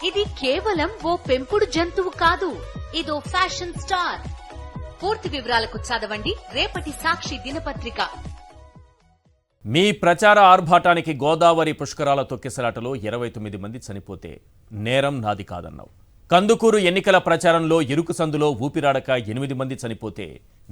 ఇది కేవలం ఓ పెంపుడు జంతువు కాదు, ఇదో ఫ్యాషన్ స్టార్. పూర్తి వివరాలకు చదవండి రేపటి సాక్షి దినపత్రిక. మీ ప్రచార ఆర్భాటానికి గోదావరి పుష్కరాల తొక్కిసలాటలో 29 మంది చనిపోతే నేరం నాది కాదన్నావు. కందుకూరు ఎన్నికల ప్రచారంలో ఇరుకు సందులో ఊపిరాడక 8 మంది చనిపోతే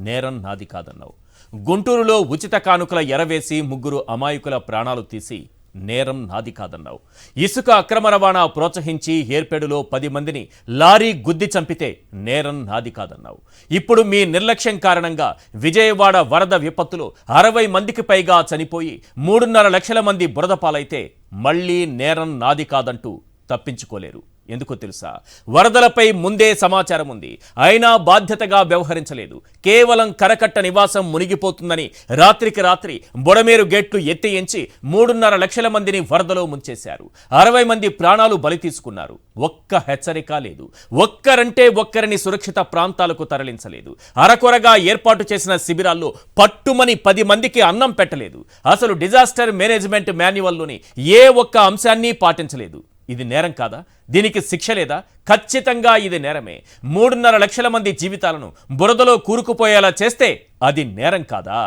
నేరం నాది కాదన్నావు. గుంటూరులో ఉచిత కానుకల ఎరవేసి 3 అమాయకుల ప్రాణాలు తీసి నేరం నాది కాదన్నావు. ఇసుక అక్రమ రవాణా ప్రోత్సహించి ఏర్పేడులో 10 మందిని లారీ గుద్ది చంపితే నేరం నాది కాదన్నావు. ఇప్పుడు మీ నిర్లక్ష్యం కారణంగా విజయవాడ వరద విపత్తులో 60 మందికి పైగా చనిపోయి 3.5 లక్షల మంది బురద పాలైతే మళ్లీ నేరం నాది కాదంటూ తప్పించుకోలేరు. ఎందుకో తెలుసా? వరదలపై ముందే సమాచారం ఉంది, అయినా బాధ్యతగా వ్యవహరించలేదు. కేవలం కరకట్ట నివాసం మునిగిపోతుందని రాత్రికి రాత్రి బొడమేరు గేట్లు ఎత్తేయించి 3.5 లక్షల మందిని వరదలో ముంచేశారు. 60 మంది ప్రాణాలు బలి తీసుకున్నారు. ఒక్క హెచ్చరిక లేదు. ఒక్కరంటే ఒక్కరిని సురక్షిత ప్రాంతాలకు తరలించలేదు. అరకొరగా ఏర్పాటు చేసిన శిబిరాల్లో పట్టుమని 10 మందికి అన్నం పెట్టలేదు. అసలు డిజాస్టర్ మేనేజ్మెంట్ మాన్యువల్లోని ఏ ఒక్క అంశాన్ని పాటించలేదు. ఇది నేరం కాదా? దీనికి శిక్ష లేదా? ఖచ్చితంగా ఇది నేరమే. 3.5 లక్షల మంది జీవితాలను బురదలో కూరుకుపోయేలా చేస్తే అది నేరం కాదా?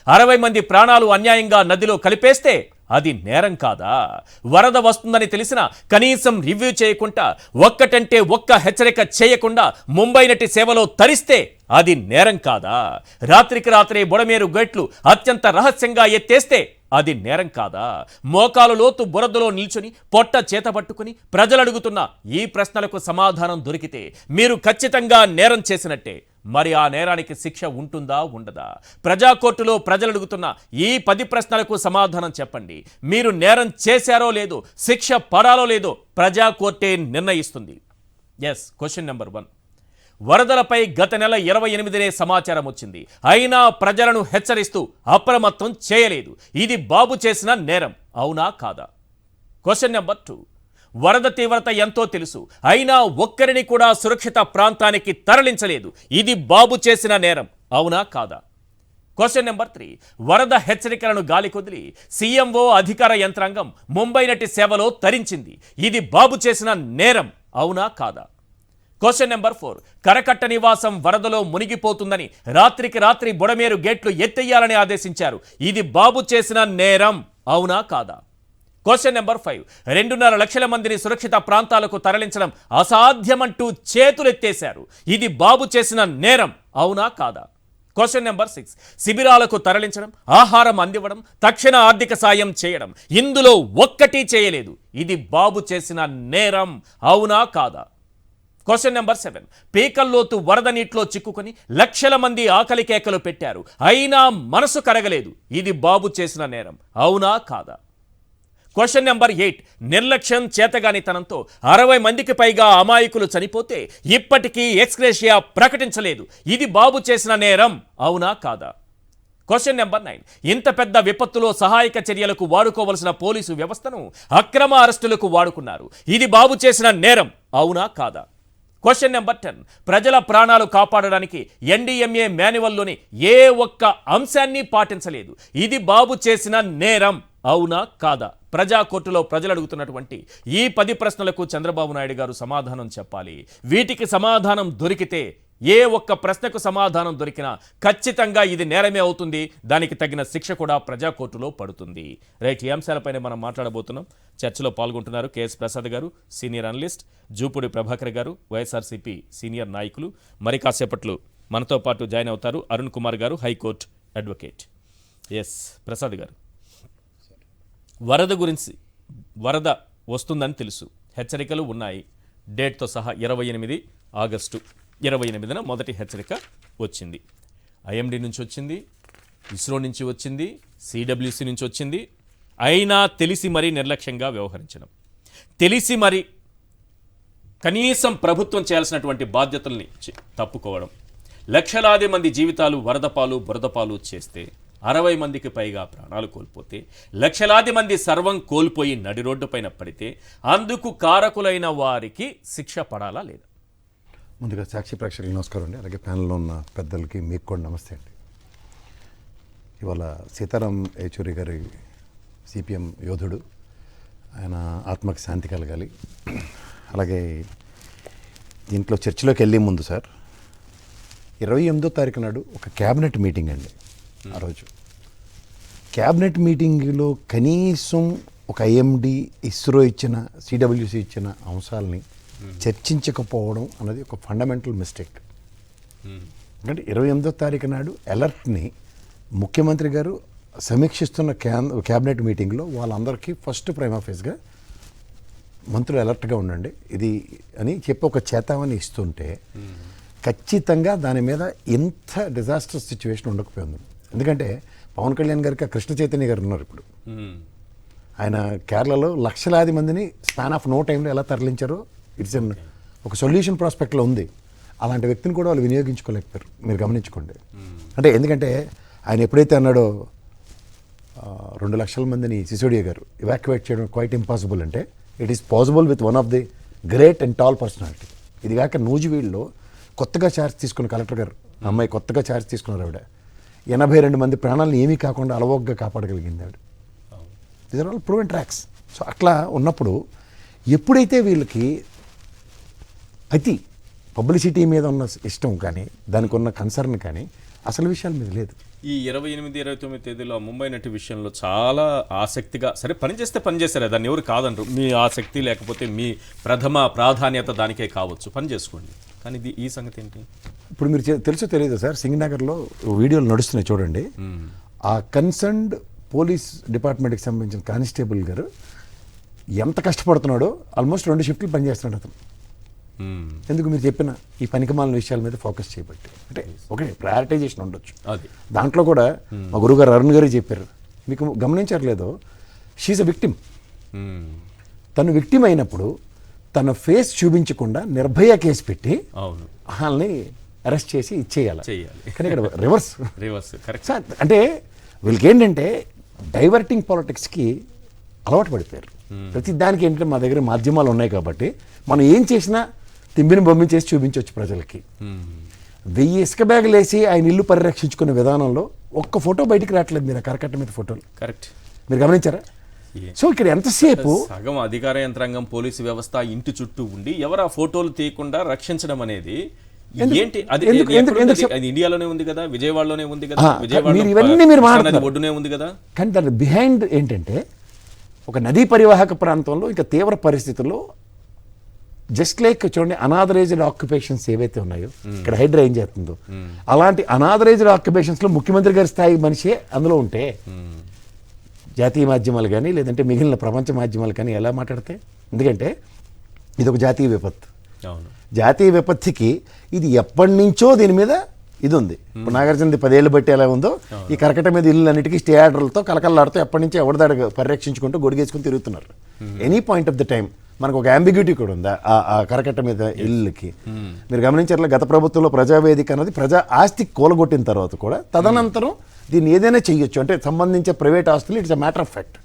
60 మంది ప్రాణాలు అన్యాయంగా నదిలో కలిపేస్తే అది నేరం కాదా? వరద వస్తుందని తెలిసినా కనీసం రివ్యూ చేయకుండా, ఒక్కటంటే ఒక్క హెచ్చరిక చేయకుండా ముంబై నటి సేవలో తరిస్తే అది నేరం కాదా? రాత్రికి రాత్రే బొడమేరు గేట్లు అత్యంత రహస్యంగా ఎత్తేస్తే అది నేరం కాదా? మోకాలు లోతు బురదలో నిల్చుని పొట్ట చేతపట్టుకుని ప్రజలడుగుతున్న ఈ ప్రశ్నలకు సమాధానం దొరికితే మీరు ఖచ్చితంగా నేరం చేసినట్టే. మరి ఆ నేరానికి శిక్ష ఉంటుందా ఉండదా? ప్రజాకోర్టులో ప్రజలడుగుతున్న ఈ 10 ప్రశ్నలకు సమాధానం చెప్పండి. మీరు నేరం చేశారో లేదో, శిక్ష పడాలో లేదో ప్రజాకోర్టే నిర్ణయిస్తుంది. Yes, question number 1. వరదలపై గత నెల 28నే సమాచారం వచ్చింది, అయినా ప్రజలను హెచ్చరిస్తూ అప్రమత్తం చేయలేదు. ఇది బాబు చేసిన నేరం, అవునా కాదా? Question number 2. వరద తీవ్రత ఎంతో తెలుసు, అయినా ఒక్కరిని కూడా సురక్షిత ప్రాంతానికి తరలించలేదు. ఇది బాబు చేసిన నేరం, అవునా కాదా? Question number 3. వరద హెచ్చరికలను గాలి కొదిలి సీఎంఓ అధికార యంత్రాంగం ముంబై నటి సేవలో తరించింది. ఇది బాబు చేసిన నేరం, అవునా కాదా? Question number 4. కరకట్ట నివాసం వరదలో మునిగిపోతుందని రాత్రికి రాత్రి బొడమేరు గేట్లు ఎత్తేయాలని ఆదేశించారు. ఇది బాబు చేసిన నేరం, అవునా కాదా? Question number 5. 2.5 లక్షల మందిని సురక్షిత ప్రాంతాలకు తరలించడం అసాధ్యమంటూ చేతులెత్తేశారు. ఇది బాబు చేసిన నేరం, అవునా కాదా? Question number 6. శిబిరాలకు తరలించడం, ఆహారం అందివ్వడం, తక్షణ ఆర్థిక సాయం చేయడం, ఇందులో ఒక్కటి చేయలేదు. ఇది బాబు చేసిన నేరం, అవునా కాదా? Question number 7. పీకల్లోతు వరద నీటిలో చిక్కుకొని లక్షల మంది ఆకలి కేకలు పెట్టారు, అయినా మనసు కరగలేదు. ఇది బాబు చేసిన నేరం, అవునా కాదా? Question number 8. నిర్లక్ష్యం చేతగానితనంతో 60 మందికి పైగా అమాయకులు చనిపోతే ఇప్పటికీ ఎక్స్గ్రేషియా ప్రకటించలేదు. ఇది బాబు చేసిన నేరం, అవునా కాదా? Question number 9. ఇంత పెద్ద విపత్తులో సహాయక చర్యలకు వాడుకోవలసిన పోలీసు వ్యవస్థను అక్రమ అరెస్టులకు వాడుకున్నారు. ఇది బాబు చేసిన నేరం, అవునా కాదా? Question number 10. ప్రజల ప్రాణాలు కాపాడడానికి ఎన్డీఎంఏ మాన్యువల్లోని ఏ ఒక్క అంశాన్ని పాటించలేదు. ఇది బాబు చేసిన నేరం, అవునా కాదా? ప్రజాకోర్టులో ప్రజలు అడుగుతున్నటువంటి ఈ 10 ప్రశ్నలకు చంద్రబాబు నాయుడు గారు సమాధానం చెప్పాలి. వీటికి సమాధానం దొరికితే, ఏ ఒక్క ప్రశ్నకు సమాధానం దొరికినా ఖచ్చితంగా ఇది నేరమే అవుతుంది. దానికి తగిన శిక్ష కూడా ప్రజాకోర్టులో పడుతుంది. రైట్, ఈ అంశాలపైన మనం మాట్లాడబోతున్నాం. చర్చలో పాల్గొంటున్నారు కేఎస్ ప్రసాద్ గారు, సీనియర్ అనలిస్ట్, జూపూడి ప్రభాకర్ గారు, వైఎస్ఆర్సీపీ సీనియర్ నాయకులు. మరి కాసేపట్లో మనతో పాటు జాయిన్ అవుతారు అరుణ్ కుమార్ గారు, హైకోర్టు అడ్వకేట్. ఎస్ ప్రసాద్ గారు, వరద గురించి, వరద వస్తుందని తెలుసు, హెచ్చరికలు ఉన్నాయి. డేట్తో సహా 28 ఆగస్టు 28న మొదటి హెచ్చరిక వచ్చింది. ఐఎండీ నుంచి వచ్చింది, ఇస్రో నుంచి వచ్చింది, సిడబ్ల్యూసి నుంచి వచ్చింది. అయినా తెలిసి మరీ నిర్లక్ష్యంగా వ్యవహరించడం, తెలిసి మరి కనీసం ప్రభుత్వం చేయాల్సినటువంటి బాధ్యతల్ని తప్పుకోవడం, లక్షలాది మంది జీవితాలు వరదపాలు బురదపాలు చేస్తే 60 మందికి పైగా ప్రాణాలు కోల్పోతే, లక్షలాది మంది సర్వం కోల్పోయి నడి రోడ్డు పైన పడితే అందుకు కారకులైన వారికి శిక్ష పడాలా లేదా? ముందుగా సాక్షి ప్రేక్షకులకు నమస్కారం అండి. అలాగే ప్యానల్లో ఉన్న పెద్దలకి మీకు కూడా నమస్తే అండి. ఇవాళ సీతారాం యేచూరి గారి సిపిఎం యోధుడు, ఆయన ఆత్మకి శాంతి కలగాలి. అలాగే దీంట్లో చర్చలోకి వెళ్ళే ముందు సార్ 28వ తారీఖు నాడు ఒక క్యాబినెట్ మీటింగ్ అండి. ఆ రోజు క్యాబినెట్ మీటింగ్లో కనీసం ఒక ఐఎండి, ఇస్రో ఇచ్చిన, సిడబ్ల్యూసి ఇచ్చిన అంశాలని చర్చించకపోవడం అన్నది ఒక ఫండమెంటల్ మిస్టేక్. ఎందుకంటే 28వ తారీఖు నాడు అలర్ట్ని ముఖ్యమంత్రి గారు సమీక్షిస్తున్న క్యాబినెట్ మీటింగ్లో వాళ్ళందరికీ ఫస్ట్ ప్రైమా ఫేస్గా మంత్రులు అలర్ట్గా ఉండండి ఇది అని చెప్పి ఒక చేతావని ఇస్తుంటే ఖచ్చితంగా దాని మీద ఎంత డిజాస్టర్ సిచ్యువేషన్ ఉండకపోయింది. ఎందుకంటే పవన్ కళ్యాణ్ గారికి ఆ కృష్ణ చైతన్య గారు ఉన్నారు ఇప్పుడు. ఆయన కేరళలో లక్షలాది మందిని స్పాన్ ఆఫ్ నో టైంలో ఎలా తరలించారో ఇట్స్ ఒక సొల్యూషన్ ప్రాస్పెక్ట్లో ఉంది. అలాంటి వ్యక్తిని కూడా వాళ్ళు వినియోగించుకోలేకపోయారు. మీరు గమనించుకోండి. అంటే ఎందుకంటే ఆయన ఎప్పుడైతే అన్నాడో 2 లక్షల మందిని సిసోడియా గారు ఇవాక్యువేట్ చేయడం క్వైట్ ఇంపాసిబుల్ అంటే it is possible with one of the great and tall personality. ఇది కాక నూజివీడులో కొత్తగా ఛార్జ్ తీసుకున్న కలెక్టర్ గారు, అమ్మాయి కొత్తగా ఛార్జ్ తీసుకున్నారు. ఆవిడ 82 మంది ప్రాణాలను ఏమీ కాకుండా అలవోగ్గా కాపాడగలిగింది ఆవిడ. These are all proven tracks. So అట్లా ఉన్నప్పుడు ఎప్పుడైతే వీళ్ళకి అతి పబ్లిసిటీ మీద ఉన్న ఇష్టం కానీ దానికి ఉన్న కన్సర్న్ కానీ అసలు విషయాల మీద లేదు. ఈ 28, 29 తేదీలో ముంబై నటి విషయంలో చాలా ఆసక్తిగా సరే పనిచేస్తే పనిచేస్తారే, దాన్ని ఎవరు కాదనరు. మీ ఆసక్తి లేకపోతే మీ ప్రథమ ప్రాధాన్యత దానికే కావచ్చు, పని చేసుకోండి. కానీ ఇది ఈ సంగతి ఏంటి? ఇప్పుడు మీరు తెలుసో తెలియదు సార్, సింగనగర్లో వీడియోలు నడుస్తున్నాయి చూడండి. ఆ కన్సర్న్డ్ పోలీస్ డిపార్ట్మెంట్కి సంబంధించిన కానిస్టేబుల్ గారు ఎంత కష్టపడుతున్నాడో ఆల్మోస్ట్ 2 షిఫ్ట్లు పనిచేస్తున్నాడు అతను. ఎందుకు మీరు చెప్పిన ఈ పనికిమాలిన విషయాల మీద ఫోకస్ చేయబట్టి. అంటే ఓకే, ప్రయారిటైజేషన్ ఉండొచ్చు. దాంట్లో కూడా మా గురువుగారు అరుణ్ గారు చెప్పారు, మీకు గమనించట్లేదో షీఈ్ అ విక్టిమ్. తను విక్టిమ్ అయినప్పుడు తన ఫేస్ చూపించకుండా నిర్భయ కేసు పెట్టి వాళ్ళని అరెస్ట్ చేసి ఇచ్చేయాలి. కానీ ఇక్కడ రివర్స్ కరెక్ట్. అంటే వీళ్ళకి ఏంటంటే డైవర్టింగ్ పాలిటిక్స్కి అలవాటు పడిపోయారు. ప్రతి దానికి ఏంటంటే మా దగ్గర మాధ్యమాలు ఉన్నాయి కాబట్టి మనం ఏం చేసినా తింబిని బొమ్మిని చేసి చూపించవచ్చు ప్రజలకి. 1000 ఇసుక బ్యాగులు వేసి ఆయన ఇల్లు పరిరక్షించుకునే విధానంలో ఒక్క ఫోటో బయటికి రావట్లేదు. మీరు కరకట్ట మీద ఫోటోలు కరెక్ట్ మీరు గమనించారా? సో ఇక్కడ ఎంతసేపు సగం అధికార యంత్రాంగం పోలీసు వ్యవస్థ ఇంటి చుట్టూ ఉండి ఎవరు ఆ ఫోటోలు తీయకుండా రక్షించడం అనేది ఏంటి? అది ఇండియాలోనే ఉంది కదా, విజయవాడలోనే ఉంది కదా, విజయవాడ ఒడ్డునే ఉంది కదా. కానీ దాని బిహైండ్ ఏంటంటే ఒక నదీ పరివాహక ప్రాంతంలో ఇంకా తీవ్ర పరిస్థితుల్లో జస్ట్ లైక్ చూడండి అనాథరైజ్డ్ ఆక్యుపేషన్స్ ఏవైతే ఉన్నాయో ఇక్కడ హైడ్రా ఏం చేస్తుందో అలాంటి అనాథరైజ్డ్ ఆక్యుపేషన్స్లో ముఖ్యమంత్రి గారి స్థాయి మనిషే అందులో ఉంటే జాతీయ మాధ్యమాలు కానీ లేదంటే మిగిలిన ప్రపంచ మాధ్యమాలు కానీ ఎలా మాట్లాడతాయి? ఎందుకంటే ఇది ఒక జాతీయ విపత్తు. జాతీయ విపత్తికి ఇది ఎప్పటి నుంచో దీని మీద ఇది ఉంది. ఇప్పుడు నాగార్జునది 10 ఏళ్ళు బట్టి ఎలా ఉందో ఈ కరకట్ట మీద ఇల్లు అన్నిటికీ స్టే ఆర్డర్లతో కలకల్లాడుతూ ఎప్పటి నుంచో ఎవరిదాడ పరిరక్షించుకుంటూ గొడిగేసుకుని తిరుగుతున్నారు. Any point of the time మనకు ఒక అంబిగ్యూటీ కూడా ఉంది ఆ కరకట్ట మీద ఇల్లుకి. మీరు గమనించారు గత ప్రభుత్వంలో ప్రజావేదిక అన్నది ప్రజా ఆస్తి కూలగొట్టిన తర్వాత కూడా తదనంతరం దీన్ని ఏదైనా చేయొచ్చు అంటే సంబంధించే ప్రైవేట్ ఆస్తులు it's a matter of fact.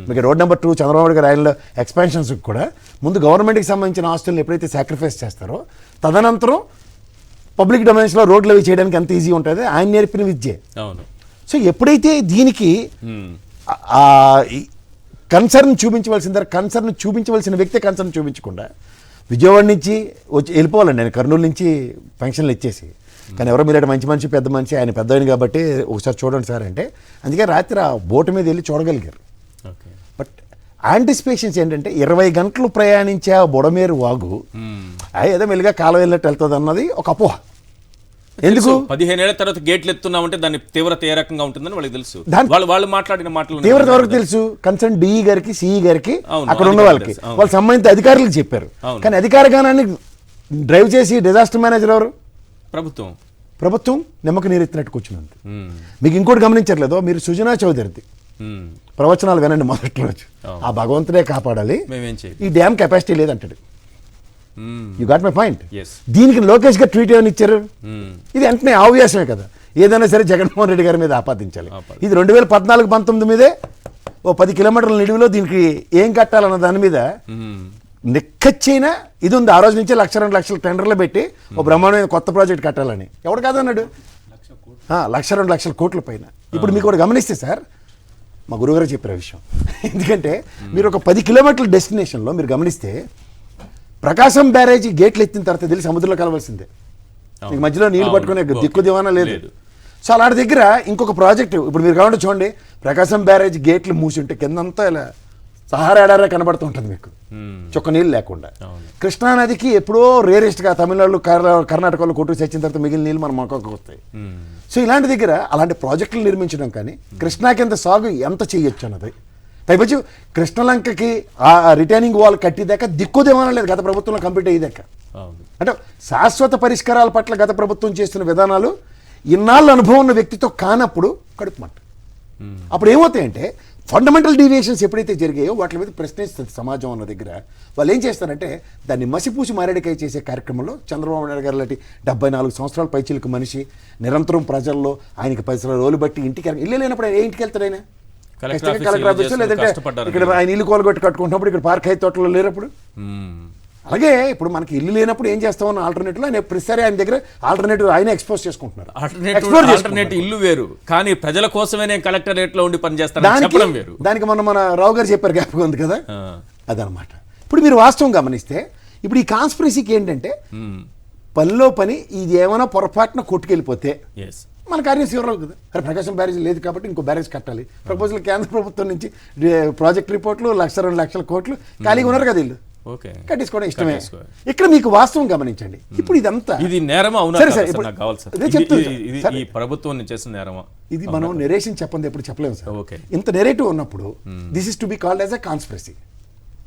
మీకు రోడ్ నెంబర్ 2 చంద్రబాబు గారి ఆయనలో ఎక్స్పాన్షన్స్ కూడా ముందు గవర్నమెంట్కి సంబంధించిన ఆస్తులను ఎప్పుడైతే సాక్రిఫైస్ చేస్తారో తదనంతరం పబ్లిక్ డొమైన్స్లో రోడ్లు అవి చేయడానికి ఎంత ఈజీ ఉంటుంది ఆయన నేర్పిన విద్యే. సో ఎప్పుడైతే దీనికి కన్సర్న్ చూపించవలసిన వ్యక్తి కన్సర్న్ చూపించకుండా విజయవాడ నుంచి వచ్చి వెళ్ళిపోవాలండి ఆయన కర్నూలు నుంచి పెన్షన్లు ఇచ్చేసి. కానీ ఎవరో మీరు మంచి మనిషి పెద్ద మనిషి ఆయన పెద్ద ఆయన కాబట్టి ఒకసారి చూడండి సార్ అంటే అందుకే రాత్రి ఆ బోటు మీద వెళ్ళి చూడగలిగారు. బట్ యాంటిసిపేషన్స్ ఏంటంటే 20 గంటలు ప్రయాణించే ఆ బుడమేరు వాగు ఏదో మెల్లిగా కాలం వెళ్ళినట్టు వెళ్తుంది అన్నది ఒక అపోహ. ఎందుకు 15 ఏళ్ల తర్వాత గేట్లు ఎత్తున్నామంటే దాని తీవ్రత ఏ రకంగా ఉంటుందని వాళ్ళకి తెలుసు. వాళ్ళు మాట్లాడిన మాటలు తీవ్రత వరకు తెలుసు. కన్సర్న్ డిఈ గారికి సిఈ గారికి అక్కడ ఉన్న వాళ్ళకి వాళ్ళు సంబంధిత అధికారులకు చెప్పారు. కానీ అధికార గానాన్ని డ్రైవ్ చేసి డిజాస్టర్ మేనేజర్ ఎవరు? ప్రభుత్వం నిమ్మక నీరెత్తినట్టు కూర్చున్నది. మీకు ఇంకోటి గమనించట్లేదో మీరు సుజనా చౌదరిది ప్రవచనాలు వినండి మొదటి రోజు. ఆ భగవంతుడే కాపాడాలి, ఈ డ్యామ్ కెపాసిటీ లేదంటాడు. You got my point. దీనికి లోకేష్ గారు ట్వీట్ ఏమని ఇచ్చారు? ఇది వెంటనే ఆవ్యాసమే కదా, ఏదైనా సరే జగన్మోహన్ రెడ్డి గారి మీద ఆపాదించాలి. ఇది 2014-19 మీదే ఓ 10 కిలోమీటర్ల నిడివిలో దీనికి ఏం కట్టాలన్న దాని మీద నిక్కచ్చైన ఇది ఉంది. ఆ రోజు నుంచి 1,02 లక్షల టెండర్లు పెట్టి ఓ బ్రహ్మాండమైన కొత్త ప్రాజెక్ట్ కట్టాలని ఎవడు కాదన్నాడు. 1,02 లక్షల కోట్ల పైన. ఇప్పుడు మీకు కూడా గమనిస్తే సార్ మా గురువుగారు చెప్పిన విషయం ఎందుకంటే మీరు ఒక 10 కిలోమీటర్ల డెస్టినేషన్లో మీరు గమనిస్తే ప్రకాశం బ్యారేజీ గేట్లు ఎత్తిన తర్వాత తెలిసి సముద్రంలో కలవాల్సిందే. మీకు మధ్యలో నీళ్లు పట్టుకునే దిక్కు దివానా లేదు. సో అలాంటి దగ్గర ఇంకొక ప్రాజెక్టు ఇప్పుడు మీరు కావాలంటే చూడండి, ప్రకాశం బ్యారేజ్ గేట్లు మూసి ఉంటే కిందంతా ఇలా సహారా ఎడారే కనబడుతూ ఉంటుంది మీకు, చొక్క నీళ్ళు లేకుండా. కృష్ణానదికి ఎప్పుడో రేరెస్ట్గా తమిళనాడు కర్ణాటకలో కొట్టుకు చచ్చిన తర్వాత మిగిలిన నీళ్ళు మన మొక్కకు వస్తాయి. సో ఇలాంటి దగ్గర అలాంటి ప్రాజెక్టులు నిర్మించడం కానీ కృష్ణా కింద సాగు ఎంత చేయొచ్చు అన్నది. పైపచ్చు కృష్ణలంకకి ఆ రిటైనింగ్ వాల్ కట్టిదాకా దిక్కుదేమనం లేదు గత ప్రభుత్వంలో కంప్లీట్ అయ్యేదాకా. అంటే శాశ్వత పరిష్కారాల పట్ల గత ప్రభుత్వం చేస్తున్న విధానాలు ఇన్నాళ్ళు అనుభవం ఉన్న వ్యక్తితో కానప్పుడు కడుపుమంట. అప్పుడు ఏమవుతాయంటే ఫండమెంటల్ డీవియేషన్స్ ఎప్పుడైతే జరిగాయో వాటి మీద ప్రశ్నిస్తుంది సమాజం అన్న దగ్గర. వాళ్ళు ఏం చేస్తారంటే దాన్ని మసిపూసి మారేడికాయ చేసే కార్యక్రమంలో చంద్రబాబు నాయుడు గారు లాంటి 74 సంవత్సరాల పైచిలకు మనిషి నిరంతరం ప్రజల్లో ఆయనకి 10 రోజులు బట్టి ఇంటికి ఇల్లు లేనప్పుడు ఆయన ఇంటికి వెళ్తాడు. ఆయన కలెక్టర్ ఆఫీస్ లేదంటే ఇక్కడ ఆయన ఇల్లు కోలగొట్టి కట్టుకుంటున్నప్పుడు ఇక్కడ పార్క్ హై తోటలో లేనప్పుడు. అలాగే ఇప్పుడు మనకి ఇల్లు లేనప్పుడు ఏం చేస్తామన్న ఆల్టర్నేటివ్ ఆయన ప్రతిసారి ఆయన దగ్గర ఆల్టర్నేటివ్ ఆయన ఎక్స్పోజ్ చేసుకుంటున్నారు. ఆల్టర్నేటివ్ ఇల్లు వేరు, కానీ ప్రజల కోసమే నేను కలెక్టరేట్ లో ఉండి పనిచేస్తాను వేరు. దానికి మన రావు గారు చెప్పారు, జ్ఞాపకం ఉంది కదా, అదనమాట. ఇప్పుడు మీరు వాస్తవం గమనిస్తే ఇప్పుడు ఈ కాన్స్పిరసీకి ఏంటంటే పనిలో పని ఇది ఏమైనా పొరపాటున కొట్టుకెళ్ళిపోతే మన కార్యం శివరావు కదా. అరే ప్రకాశం బ్యారేజ్ లేదు కాబట్టి ఇంకో బ్యారేజ్ కట్టాలి. ప్రపోజల్ కేంద్ర ప్రభుత్వం నుంచి ప్రాజెక్ట్ రిపోర్ట్లు 1,00,000-2 లక్షల కోట్లు ఖాళీగా ఉన్నారు కదా, ఇల్లు కట్టించుకోవడం ఇష్టమే. ఇక్కడ మీకు వాస్తవం గమనించండి, ఇప్పుడు ఇదంతా ఇది నేరమా అవునా? సరే సరే ఈ ప్రభుత్వం చేసిన నేరమా? ఇది మనం నెరేషన్ చెప్పండి ఎప్పుడు చెప్పలేము సార్. ఇంత నెరేటివ్ ఉన్నప్పుడు this is to be called as a conspiracy.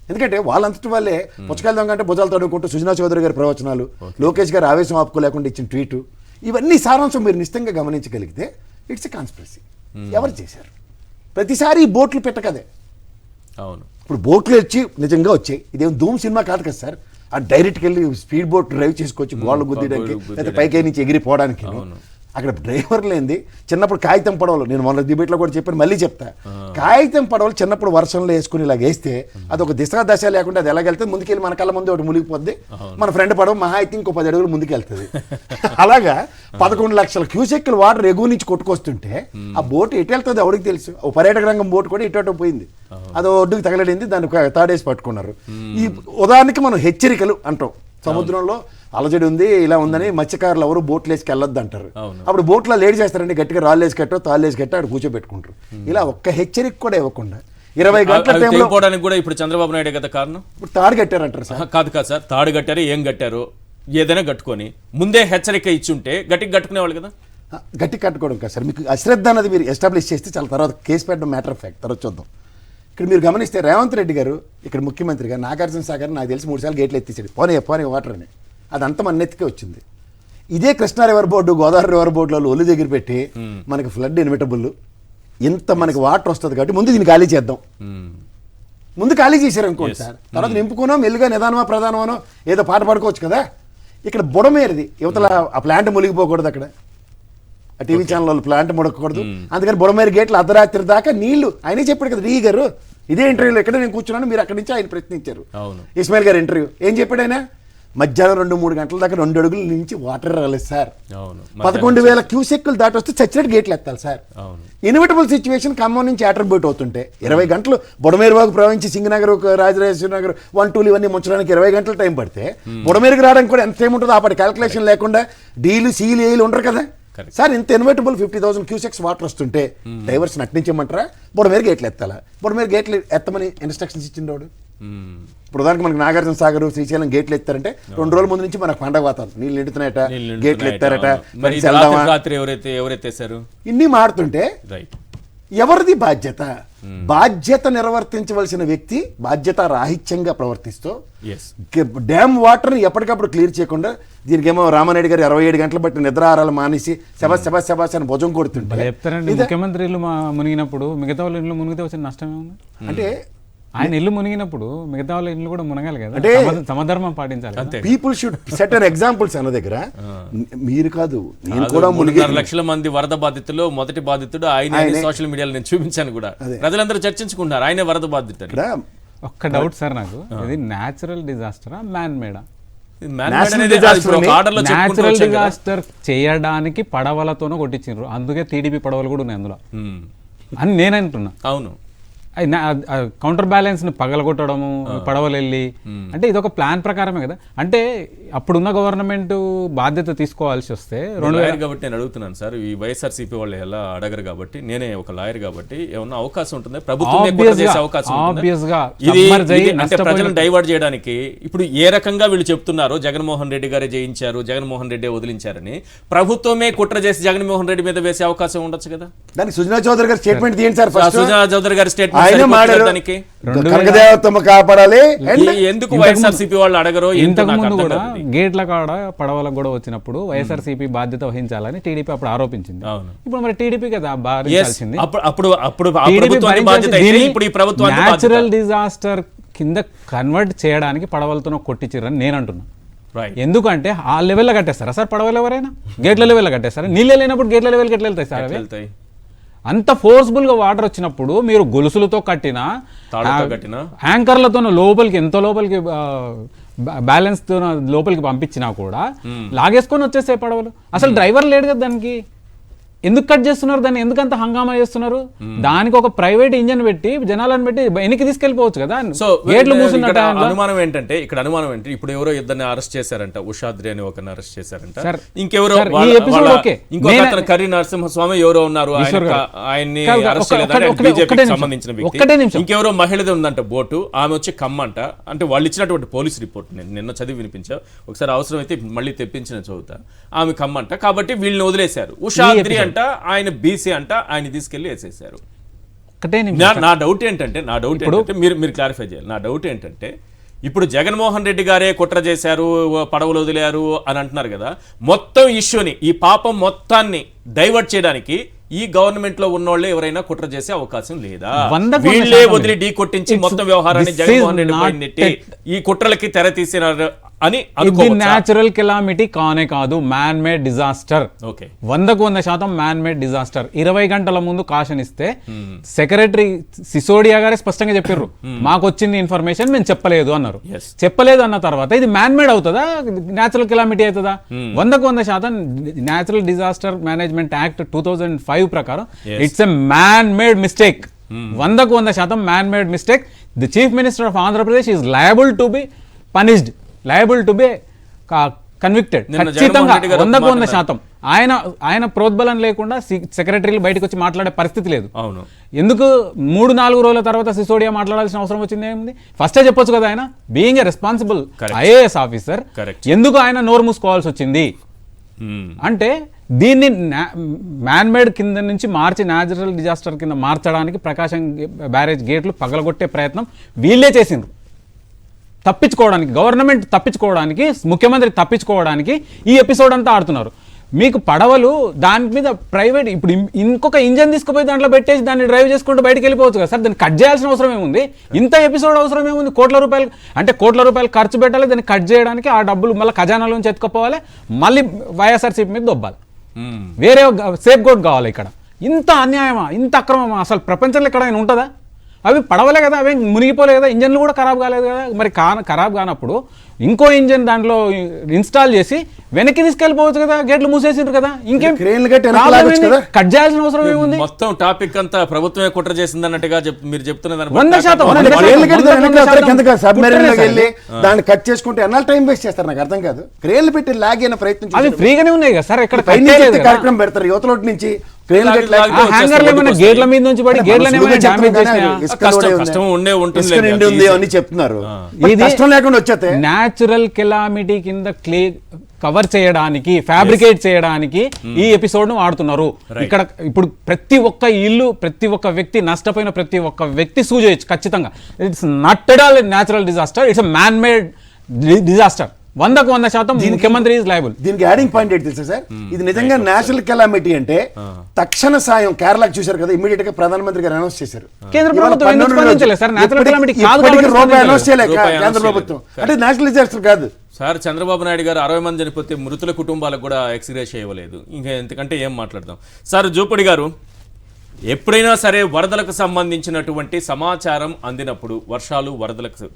ఎందుకంటే వాళ్ళంతటి వాళ్ళే పుచ్చకాయలు దొంగంటే భుజాలు తడుకుంటూ సుజనా చౌదరి గారి ప్రవచనాలు, లోకేష్ గారు ఆవేశం ఆపుకోలేకుండా ఇచ్చిన ట్వీటు, ఇవన్నీ సారాంశం మీరు నిశ్చితంగా గమనించగలిగితే ఇట్స్ ఎ కాన్స్పిరసీ. ఎవరు చేశారు? ప్రతిసారి బోట్లు పెట్టకదే. అవును, ఇప్పుడు బోట్లు వచ్చి నిజంగా వచ్చాయి. ఇదేం ధూమ్ సినిమా కాదు కదా సార్. ఆ డైరెక్ట్కి వెళ్ళి స్పీడ్ బోట్ డ్రైవ్ చేసుకొచ్చి గోళ్ళు గుద్దడానికి లేదా పైకి నుంచి ఎగిరిపోవడానికి. అక్కడ డ్రైవర్ లేనిది చిన్నప్పుడు కాగితం పడవలు, నేను మొన్న డిబేట్లో కూడా చెప్పాను, మళ్ళీ చెప్తా. కాగితం పడవలు చిన్నప్పుడు వర్షంలో వేసుకుని ఇలా వేస్తే అది ఒక దిశ దశ లేకుండా అది ఎలాగెళ్తే ముందుకెళ్ళి మన కళ్ళ ముందు ఒకటి మునిగిపోద్ది. మన ఫ్రెండ్ పడవ మహా అయితే ఇంకో 10 అడుగులు ముందుకెళ్తుంది. అలాగా 11 లక్షల క్యూసెక్కులు వాటర్ ఎగువ నుంచి కొట్టుకొస్తుంటే ఆ బోట్ ఎటు వెళ్తుంది ఎవరికి తెలుసు. ఓ పర్యాటక రంగం బోట్ కూడా ఇటు పోయింది, అది ఒడ్డుకు తగలడింది, దాన్ని తాడేసి పట్టుకున్నారు. ఈ ఉదాహరణకి మనం హెచ్చరికలు అంటాం. సముద్రంలో అలజడి ఉంది ఇలా ఉందని మత్స్యకారులు ఎవరు బోట్లు వేసుకు వెళ్ళొద్దు అంటారు. అప్పుడు బోట్లో లేట్ చేస్తారండి, గట్టిగా రాళ్ళు వేసి కట్టో తాళ్ళు వేసి కట్టో అక్కడ కూర్చోబెట్టుకుంటారు. ఇలా ఒక్క హెచ్చరిక కూడా ఇవ్వకుండా 20 గంటల టైంలో కూడా ఇప్పుడు చంద్రబాబు నాయుడు కదా కారణం. ఇప్పుడు తాడు కట్టారంటారు సార్. కాదు సార్, తాడు కట్టారు, ఏం కట్టారు, ఏదైనా కట్టుకొని ముందే హెచ్చరిక ఇచ్చుంటే గట్టిగా కట్టుకునేవాళ్ళు కదా. గట్టి కట్టుకోవడం కాదు సార్, మీకు అశ్రద్ధ అన్నది మీరు ఎస్టాబ్లిష్ చేస్తే చాలా తర్వాత కేసు పెట్టడం మ్యాటర్ ఆఫ్ ఫ్యాక్ట్, తర్వాత చూద్దాం. ఇక్కడ మీరు గమనిస్తే రేవంత్ రెడ్డి గారు ఇక్కడ ముఖ్యమంత్రిగా నాగార్జున సాగర్ నాకు తెలిసి 3 సార్లు గేట్లు ఎత్తిసాడు, పోనీ వాటర్ అని. అదంతా మన నెత్తికే వచ్చింది. ఇదే Krishna river board, Godavari river బోర్డులో ఒళ్ళు దగ్గర పెట్టి మనకి ఫ్లడ్ ఇన్విటబుల్ ఇంత మనకి వాటర్ వస్తుంది కాబట్టి ముందు దీన్ని ఖాళీ చేద్దాం. ముందు ఖాళీ చేశారు అనుకోండి సార్, తర్వాత నింపుకునో మెల్లిగా నిదానమా ప్రధానమనో ఏదో పాట పాడుకోవచ్చు కదా. ఇక్కడ బుడమేరిది యువతల ఆ ప్లాంట్ మునిగిపోకూడదు, అక్కడ ఆ టీవీ ఛానల్ వాళ్ళు ప్లాంట్ ముడకూడదు. అందుకని బుడమేరు గేట్లు అర్ధరాత్రి దాకా నీళ్లు. ఆయనే చెప్పాడు కదా, రీ గారు ఇదే ఇంటర్వ్యూలో ఎక్కడ నేను కూర్చున్నాను, మీరు అక్కడి నుంచి ఆయన ప్రశ్నించారు. ఇస్మాయిల్ గారు ఇంటర్వ్యూ ఏం చెప్పాడు ఆయన, మధ్యాహ్నం 2-3 గంటల దాకా 2 అడుగుల నుంచి వాటర్ రాలేదు సార్. 11,000 క్యూసెక్కులు దాటి వస్తే చచ్చినట్టు గేట్లు ఎత్తాలి సార్. ఇన్విటబుల్ సిచ్యువేషన్ ఖమ్మం నుంచి అట్రిబ్యూట్ అవుతుంటే 20 గంటలు బుడమేరువాగు ప్రవహించి సింగనగర్, రాజరాజేశ్వర నగర్ 1, 2 ఇవన్నీ ముంచడానికి 20 గంటల టైం పడితే బుడమేరుకు రావడానికి కూడా ఎంత టైం ఉంటుందో అప్పటి క్యాల్కులేషన్ లేకుండా డీలు సీలు ఏలు ఉండరు కదా సార్. ఇంత ఇన్విటబుల్ 50,000 క్యూసెక్స్ వాటర్ వస్తుంటే డైవర్స్ నటించమంటారా, బుడమేరు గేట్లు ఎత్తాలా? బుడమేరు గేట్లు ఎత్తమని ఇన్స్ట్రక్షన్స్ ఇచ్చిండు వాడు. ఇప్పుడు దానికి మనకి నాగార్జున సాగర్, శ్రీశైలం గేట్లు ఎత్తారంటే 2 రోజుల ముందు నుంచి మనకు పండగ వాతావరణం, నీళ్ళు నిండుతున్నాయట, గేట్లు ఎత్తారట, ఇన్ని మారుతుంటే ఎవరిది బాధ్యత? బాధ్యత నిర్వర్తించవలసిన వ్యక్తి బాధ్యత రాహిత్యంగా ప్రవర్తిస్తూ డ్యామ్ వాటర్ని ఎప్పటికప్పుడు క్లియర్ చేయకుండా దీనికేమో రామారెడ్డి గారు 27 గంటలు బట్టి నిద్ర ఆరాలు మానేసి శబాస్ అని భుజం కొడుతుంటే ముఖ్యమంత్రి ఇల్లు మునిగినప్పుడు మిగతా వాళ్ళ ఇల్లు మునిగితే వచ్చిన నష్టమే ఉంది. అంటే ఆయన ఇల్లు మునిగినప్పుడు మిగతా వాళ్ళ ఇల్లు కూడా మునగాలి కదా, అంటే సమధర్మం పాటించాలి. People should set an examples అన్న దగ్గర మీరు కాదు నేను కూడా 3 లక్షల మంది వరద బాధితులు మొదటి బాధితుడు ఆయన సోషల్ మీడియాలో నేను చూపించాను కూడా, ప్రజలందరూ చర్చించుకుంటున్నారు ఆయనే వరద బాధితుడు. ఒక్క డౌట్ సార్ నాకు, ఇది న్యాచురల్ డిజాస్టరా మ్యాన్ మేడా? న్యాచురల్ డిజాస్టర్ చేయడానికి పడవలతోనూ కొట్టించారు, అందుకే టీడీపీ పడవలు కూడా ఉన్నాయి అందులో అని నేను అంటున్నా. అవును, కౌంటర్ బ్యాలెన్స్ ని పగలగొట్టడము పడవలు వెళ్ళి అంటే ఇది ఒక ప్లాన్ ప్రకారమే కదా. అంటే అప్పుడున్న గవర్నమెంట్ బాధ్యత తీసుకోవాల్సి వస్తే లాయర్ కాబట్టి నేను అడుగుతున్నాను సార్, ఈ వైఎస్ఆర్సీపీ వాళ్ళు ఎలా అడగరు కాబట్టి, నేనే ఒక లాయర్ కాబట్టి ఏమన్నా అవకాశం ఉంటుంది ప్రభుత్వం చేసే అవకాశం ఇది అంటే ప్రజలను డైవర్ట్ చేయడానికి. ఇప్పుడు ఏ రకంగా వీళ్ళు చెప్తున్నారో జగన్మోహన్ రెడ్డి గారే జయించారు, జగన్మోహన్ రెడ్డి వదిలించారని, ప్రభుత్వమే కుట్ర చేసి జగన్మోహన్ రెడ్డి మీద వేసే అవకాశం ఉండొచ్చు కదా. దానికి సుజనా చౌదరి గారి స్టేట్మెంట్ తీయండి సార్. సుజనా చౌదరి గారి స్టేట్మెంట్ కాపాడాలి. ఎందుకు వైఎస్ఆర్సీపీ వాళ్ళు అడగరు? ఇంతకు ముందు కూడా గేట్ల కాడ పడవలకు కూడా వచ్చినప్పుడు వైఎస్ఆర్సీపీ బాధ్యత వహించాలని టీడీపీ అప్పుడు ఆరోపించింది. ఇప్పుడు మరి టీడీపీ కదా భావించాల్సింది. న్యాచురల్ డిజాస్టర్ కింద కన్వర్ట్ చేయడానికి పడవలతో కొట్టించారని నేను అంటున్నా. ఎందుకంటే ఆ లెవెల్లో కట్టేస్తారా సార్ పడవలు? ఎవరైనా గేట్ల లెవెల్లో కట్టేస్తారా? నీళ్ళే లేనప్పుడు గేట్ల లెవెల్కి ఎట్లా వెళ్తాయి సార్? అవి అంత ఫోర్స్ఫుల్ గా వాటర్ వచ్చినప్పుడు మీరు గొలుసులతో కట్టినా యాంకర్లతో లోపలికి ఎంత లోపలికి బ్యాలెన్స్ తో లోపలికి పంపించినా కూడా లాగేసుకొని వచ్చేసే పడవలు. అసలు డ్రైవర్ లేడు కదా దానికి. ఎందుకు కట్ చేస్తున్నారు దాన్ని? ఎందుకంత హంగామా చేస్తున్నారు? దానికి ఒక ప్రైవేట్ ఇంజన్ పెట్టి జనాలను పెట్టి వెనక్కి తీసుకెళ్లిపోవచ్చు కదా. సో అనుమానం ఏంటంటే ఇప్పుడు ఎవరో ఇద్దరిని అరెస్ట్ చేశారంట, ఉషాద్రి అని ఒకరిని అరెస్ట్ చేశారంట, ఇంకెవరో ఇంకొక కర్రీ నరసింహస్వామి ఎవరో ఉన్నారు, ఆయన్ని అరెస్ట్ చేయలేదని బీజేపీకి సంబంధించిన వ్యక్తి. ఇంకెవరో మహిళది ఉందంట బోటు, ఆమె వచ్చి కమ్మంట. అంటే వాళ్ళు ఇచ్చినటువంటి పోలీస్ రిపోర్ట్ నేను నిన్న చదివి వినిపించా, ఒకసారి అవసరమైతే మళ్ళీ తెప్పించిన చదువుతా. ఆమె కమ్మంట కాబట్టి వీళ్ళని వదిలేశారు. ఉషాద్రి అంట, ఆయన బీసీ అంట, ఆయన తీసుకెళ్లి వేసేసారు. నా డౌట్ ఏంటంటే మీరు క్లారిఫై చేయాలి. నా డౌట్ ఏంటంటే ఇప్పుడు జగన్మోహన్ రెడ్డి గారే కుట్ర చేశారు, పడవలు వదిలేరు అని అంటున్నారు కదా. మొత్తం ఇష్యూని, ఈ పాపం మొత్తాన్ని డైవర్ట్ చేయడానికి ఈ గవర్నమెంట్ లో ఉన్నోళ్ళే ఎవరైనా కుట్ర చేసే అవకాశం లేదా? వీళ్ళే వదిలి ఢీ కొట్టించి మొత్తం వ్యవహారాన్ని జగన్మోహన్ రెడ్డి పైన నెట్టి ఈ కుట్రలకి తెర తీసినారు అని న్యాచురల్ కెలామిటీ కానే కాదు, man made disaster. 100% man made disaster. 20 గంటల ముందు కాషన్ ఇస్తే సెక్రటరీ సిసోడియా గారే స్పష్టంగా చెప్పారు, మాకు వచ్చింది ఇన్ఫర్మేషన్ మేము చెప్పలేదు అన్నారు. చెప్పలేదు అన్న తర్వాత ఇది మ్యాన్ మేడ్ అవుతుందా, న్యాచురల్ కెలామిటీ అవుతుందా? 100% న్యాచురల్ డిజాస్టర్ మేనేజ్మెంట్ యాక్ట్ 2005 ప్రకారం it's a man made mistake. 100% man made mistake. The chief minister of Andhra Pradesh is liable to be punished, liable to be convicted. ఖచ్చితంగా 100% ఆయన ప్రోద్బలం లేకుండా సెక్రటరీలు బయటకు వచ్చి మాట్లాడే పరిస్థితి లేదు. ఎందుకు 3-4 రోజుల తర్వాత సిసోడియా మాట్లాడాల్సిన అవసరం వచ్చింది? ఏముంది? ఫస్టే చెప్పొచ్చు కదా. ఆయన being a responsible IAS officer ఎందుకు ఆయన నోరు మూసుకోవాల్సి వచ్చింది? అంటే దీన్ని మ్యాన్మేడ్ కింద నుంచి మార్చి న్యాచురల్ డిజాస్టర్ కింద మార్చడానికి ప్రకాశం బ్యారేజ్ గేట్లు పగలగొట్టే ప్రయత్నం వీళ్ళే చేసిండ్రు. తప్పించుకోవడానికి, గవర్నమెంట్ తప్పించుకోవడానికి, ముఖ్యమంత్రి తప్పించుకోవడానికి ఈ ఎపిసోడ్ అంతా ఆడుతున్నారు. మీకు పడవలు దాని మీద ప్రైవేట్ ఇప్పుడు ఇంకొక ఇంజన్ తీసుకుపోయి దాంట్లో పెట్టేసి దాన్ని డ్రైవ్ చేసుకుంటూ బయటకు వెళ్ళిపోవచ్చు కదా సార్. దాన్ని కట్ చేయాల్సిన అవసరం ఏముంది? ఇంత ఎపిసోడ్ అవసరం ఏముంది? కోట్ల రూపాయలు ఖర్చు పెట్టాలి దాన్ని కట్ చేయడానికి. ఆ డబ్బులు మళ్ళీ ఖజానాలోంచి ఎత్తుకుపోవాలి, మళ్ళీ వైఎస్ఆర్సీపీ మీద దొబ్బాలి. వేరే సేఫ్ గోడ్ కావాలి. ఇక్కడ ఇంత అన్యాయమా, ఇంత అక్రమమా అసలు ప్రపంచంలో ఎక్కడైనా ఉంటుందా? అవి పడవలే కదా, అవి మునిగిపోలే కదా, ఇంజన్లు కూడా ఖరాబ్ కాలేదు కదా. మరి ఖరాబ్ కానప్పుడు ఇంకో ఇంజన్ దాంట్లో ఇన్స్టాల్ చేసి వెనక్కి తీసుకెళ్ళిపోవచ్చు కదా. గేట్లు మూసేసిండ్రు కదా, ఇంకేం కట్ చేయాల్సిన అవసరం ఏముంది? మొత్తం టాపిక్ అంతా ప్రభుత్వమే కుట్ర చేసింది అన్నట్టుగా మీరు చెప్తున్నది. 100% దాన్ని కట్ చేసుకుంటే ఎన్నాళ్ళు టైం వేస్ట్ చేస్తారు నాకు అర్థం కాదు. క్రేన్లు పెట్టి లాగిన ప్రయత్నం అవి ఫ్రీగానే ఉన్నాయి కదా సార్. ఇక్కడ కార్యక్రమం పెడతారు యువతలోటి నుంచి, గేట్ల మీద నుంచి పడి అని చెప్తున్నారు. న్యాచురల్ కెలామిటీ కింద కవర్ చేయడానికి, ఫ్యాబ్రికేట్ చేయడానికి ఈ ఎపిసోడ్ ను వాడుతున్నారు. ఇక్కడ ఇప్పుడు ప్రతి ఒక్క ఇల్లు, ప్రతి ఒక్క వ్యక్తి, నష్టపోయిన ప్రతి ఒక్క వ్యక్తి సూ చేయొచ్చు ఖచ్చితంగా. It's not at all natural disaster, it's man made disaster. 100% ముఖ్యమంత్రి ఈజ్ లయబుల్. దీనికి యాడింగ్ పాయింట్ ఏంటి తెలుసా సార్? ఇది నిజంగా నేషనల్ కెలామిటీ అంటే తక్షణ సాయం కేరళకు చూశారు కదా, ఇమీడియట్ గా ప్రధానమంత్రి గారు అనౌన్స్ చేశారు. కేంద్ర ప్రభుత్వం అనౌన్స్ చేయలేక కేంద్ర ప్రభుత్వం అంటే నేషనల్ డిజాస్టర్ కాదు సార్. చంద్రబాబు నాయుడు గారు 60 మంది చనిపోతే మృతుల కుటుంబాలకు కూడా ఎక్స్గ్రేస్ చేయలేదు. ఇంకా ఎంతకంటే ఏం మాట్లాడదాం సార్. జూపడి గారు, ఎప్పుడైనా సరే వరదలకు సంబంధించినటువంటి సమాచారం అందినప్పుడు, వర్షాలు వరదలకు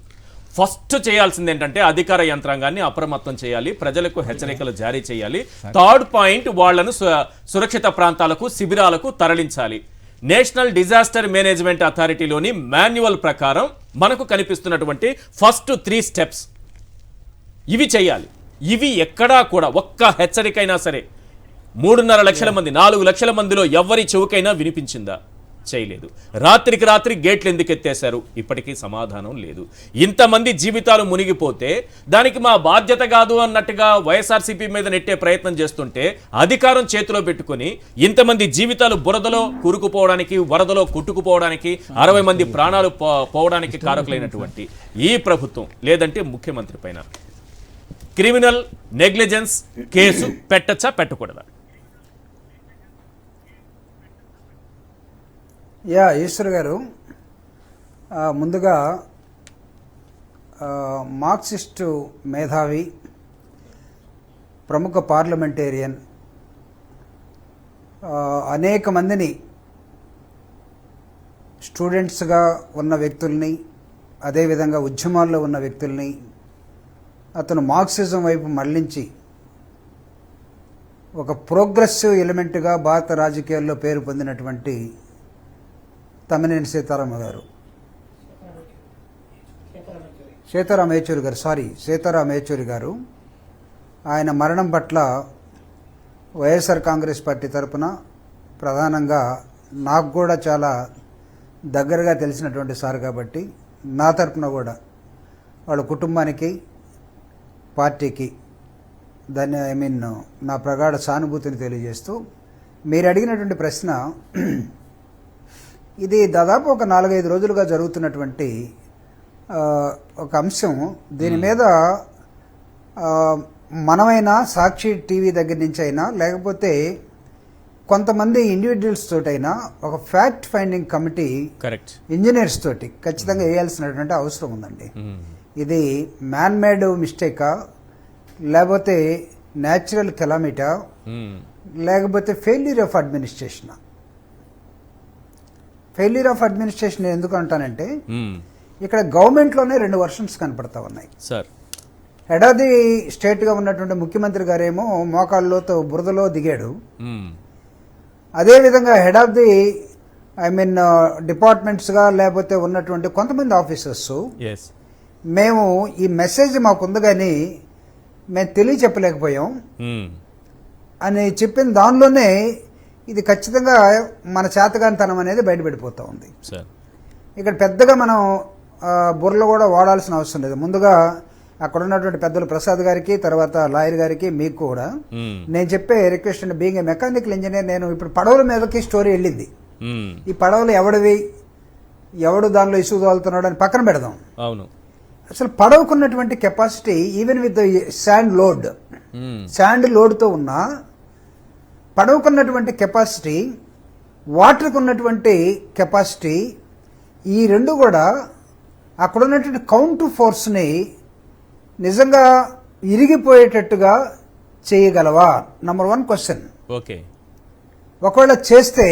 ఫస్ట్ చేయాల్సింది ఏంటంటే అధికార యంత్రాంగాన్ని అప్రమత్తం చేయాలి, ప్రజలకు హెచ్చరికలు జారీ చేయాలి. థర్డ్ పాయింట్, వాళ్లను సురక్షిత ప్రాంతాలకు, శిబిరాలకు తరలించాలి. నేషనల్ డిజాస్టర్ మేనేజ్మెంట్ అథారిటీలోని మాన్యువల్ ప్రకారం మనకు కనిపిస్తున్నటువంటి ఫస్ట్ 3 స్టెప్స్ ఇవి చేయాలి. ఇవి ఎక్కడా కూడా ఒక్క హెచ్చరికైనా సరే 3.5 లక్షల మంది 4 లక్షల మందిలో ఎవరి చెవుకైనా వినిపించిందా? చేయలేదు. రాత్రికి రాత్రి గేట్లు ఎందుకు ఎత్తేశారు? ఇప్పటికీ సమాధానం లేదు. ఇంతమంది జీవితాలు మునిగిపోతే దానికి మా బాధ్యత కాదు అన్నట్టుగా వైఎస్ఆర్సీపీ మీద నెట్టే ప్రయత్నం చేస్తుంటే అధికారం చేతిలో పెట్టుకుని ఇంతమంది జీవితాలు బురదలో కూరుకుపోవడానికి, వరదలో కొట్టుకుపోవడానికి, 60 మంది ప్రాణాలు పోవడానికి కారకులైనటువంటి ఈ ప్రభుత్వం లేదంటే ముఖ్యమంత్రి పైన క్రిమినల్ నెగ్లిజెన్స్ కేసు పెట్టచ్చా, పెట్టకూడదా? ఈశ్వర్ గారు, ముందుగా మార్క్సిస్టు మేధావి, ప్రముఖ పార్లమెంటేరియన్, అనేక మందిని స్టూడెంట్స్గా ఉన్న వ్యక్తుల్ని, అదేవిధంగా ఉద్యమాల్లో ఉన్న వ్యక్తుల్ని అతను మార్క్సిజం వైపు మళ్లించి ఒక ప్రోగ్రెసివ్ ఎలిమెంట్గా భారత రాజకీయాల్లో పేరు పొందినటువంటి తమ్మినేని సీతారాం యేచూరి గారు ఆయన మరణం పట్ల వైఎస్ఆర్ కాంగ్రెస్ పార్టీ తరపున ప్రధానంగా నాకు కూడా చాలా దగ్గరగా తెలిసినటువంటి సార్ కాబట్టి నా తరపున కూడా వాళ్ళ కుటుంబానికి, పార్టీకి నా ప్రగాఢ సానుభూతిని తెలియజేస్తూ, మీరు అడిగినటువంటి ప్రశ్న ఇది దాదాపు ఒక 4-5 రోజులుగా జరుగుతున్నటువంటి ఒక అంశం. దీని మీద మనమైనా సాక్షి టీవీ దగ్గర నుంచి అయినా లేకపోతే కొంతమంది ఇండివిజువల్స్ తోటైనా ఒక ఫ్యాక్ట్ ఫైండింగ్ కమిటీ ఇంజనీర్స్ తోటి ఖచ్చితంగా వేయాల్సినటువంటి అవసరం ఉందండి. ఇది మ్యాన్ మేడ్ మిస్టేకా, లేకపోతే న్యాచురల్ కెలామిటా, లేకపోతే ఫెయిల్యూర్ ఆఫ్ అడ్మినిస్ట్రేషనా? ఫెయిల్యూర్ ఆఫ్ అడ్మినిస్ట్రేషన్ ఎందుకు అంటానంటే ఇక్కడ గవర్నమెంట్లోనే 2 వర్షన్స్ కనపడతా ఉన్నాయి. హెడ్ ఆఫ్ ది స్టేట్గా ఉన్నటువంటి ముఖ్యమంత్రి గారేమో మోకాళ్ళతో బురదలో దిగాడు. అదేవిధంగా హెడ్ ఆఫ్ ది డిపార్ట్మెంట్స్గా లేకపోతే ఉన్నటువంటి కొంతమంది ఆఫీసర్స్ మేము ఈ మెసేజ్ మాకుంది కానీ మేము తెలియచెప్పలేకపోయాం అని చెప్పిన దానిలోనే ఇది ఖచ్చితంగా మన చేతగానితనం అనేది బయటపెడిపోతూ ఉంది. ఇక్కడ పెద్దగా మనం బుర్రలు కూడా వాడాల్సిన అవసరం లేదు. ముందుగా అక్కడ ఉన్నటువంటి పెద్దలు ప్రసాద్ గారికి, తర్వాత లాయర్ గారికి, మీకు కూడా నేను చెప్పే రిక్వెస్ట్ అంటే, బీయింగ్ ఏ మెకానికల్ ఇంజనీర్, నేను ఇప్పుడు పడవల మీదకి స్టోరీ వెళ్ళింది. ఈ పడవలు ఎవడు దానిలో ఇసుగు తోలుతున్నాడు అని పక్కన పెడదాం. అసలు పడవకున్నటువంటి కెపాసిటీ ఈవెన్ విత్ శాండ్ లోడ్తో ఉన్న పడవకున్నటువంటి కెపాసిటీ, వాటర్కి ఉన్నటువంటి కెపాసిటీ, ఈ రెండు కూడా అక్కడ ఉన్నటువంటి కౌంటర్ ఫోర్స్ని నిజంగా ఇరిగిపోయేటట్టుగా చేయగలవా? Number 1 question. ఒకవేళ చేస్తే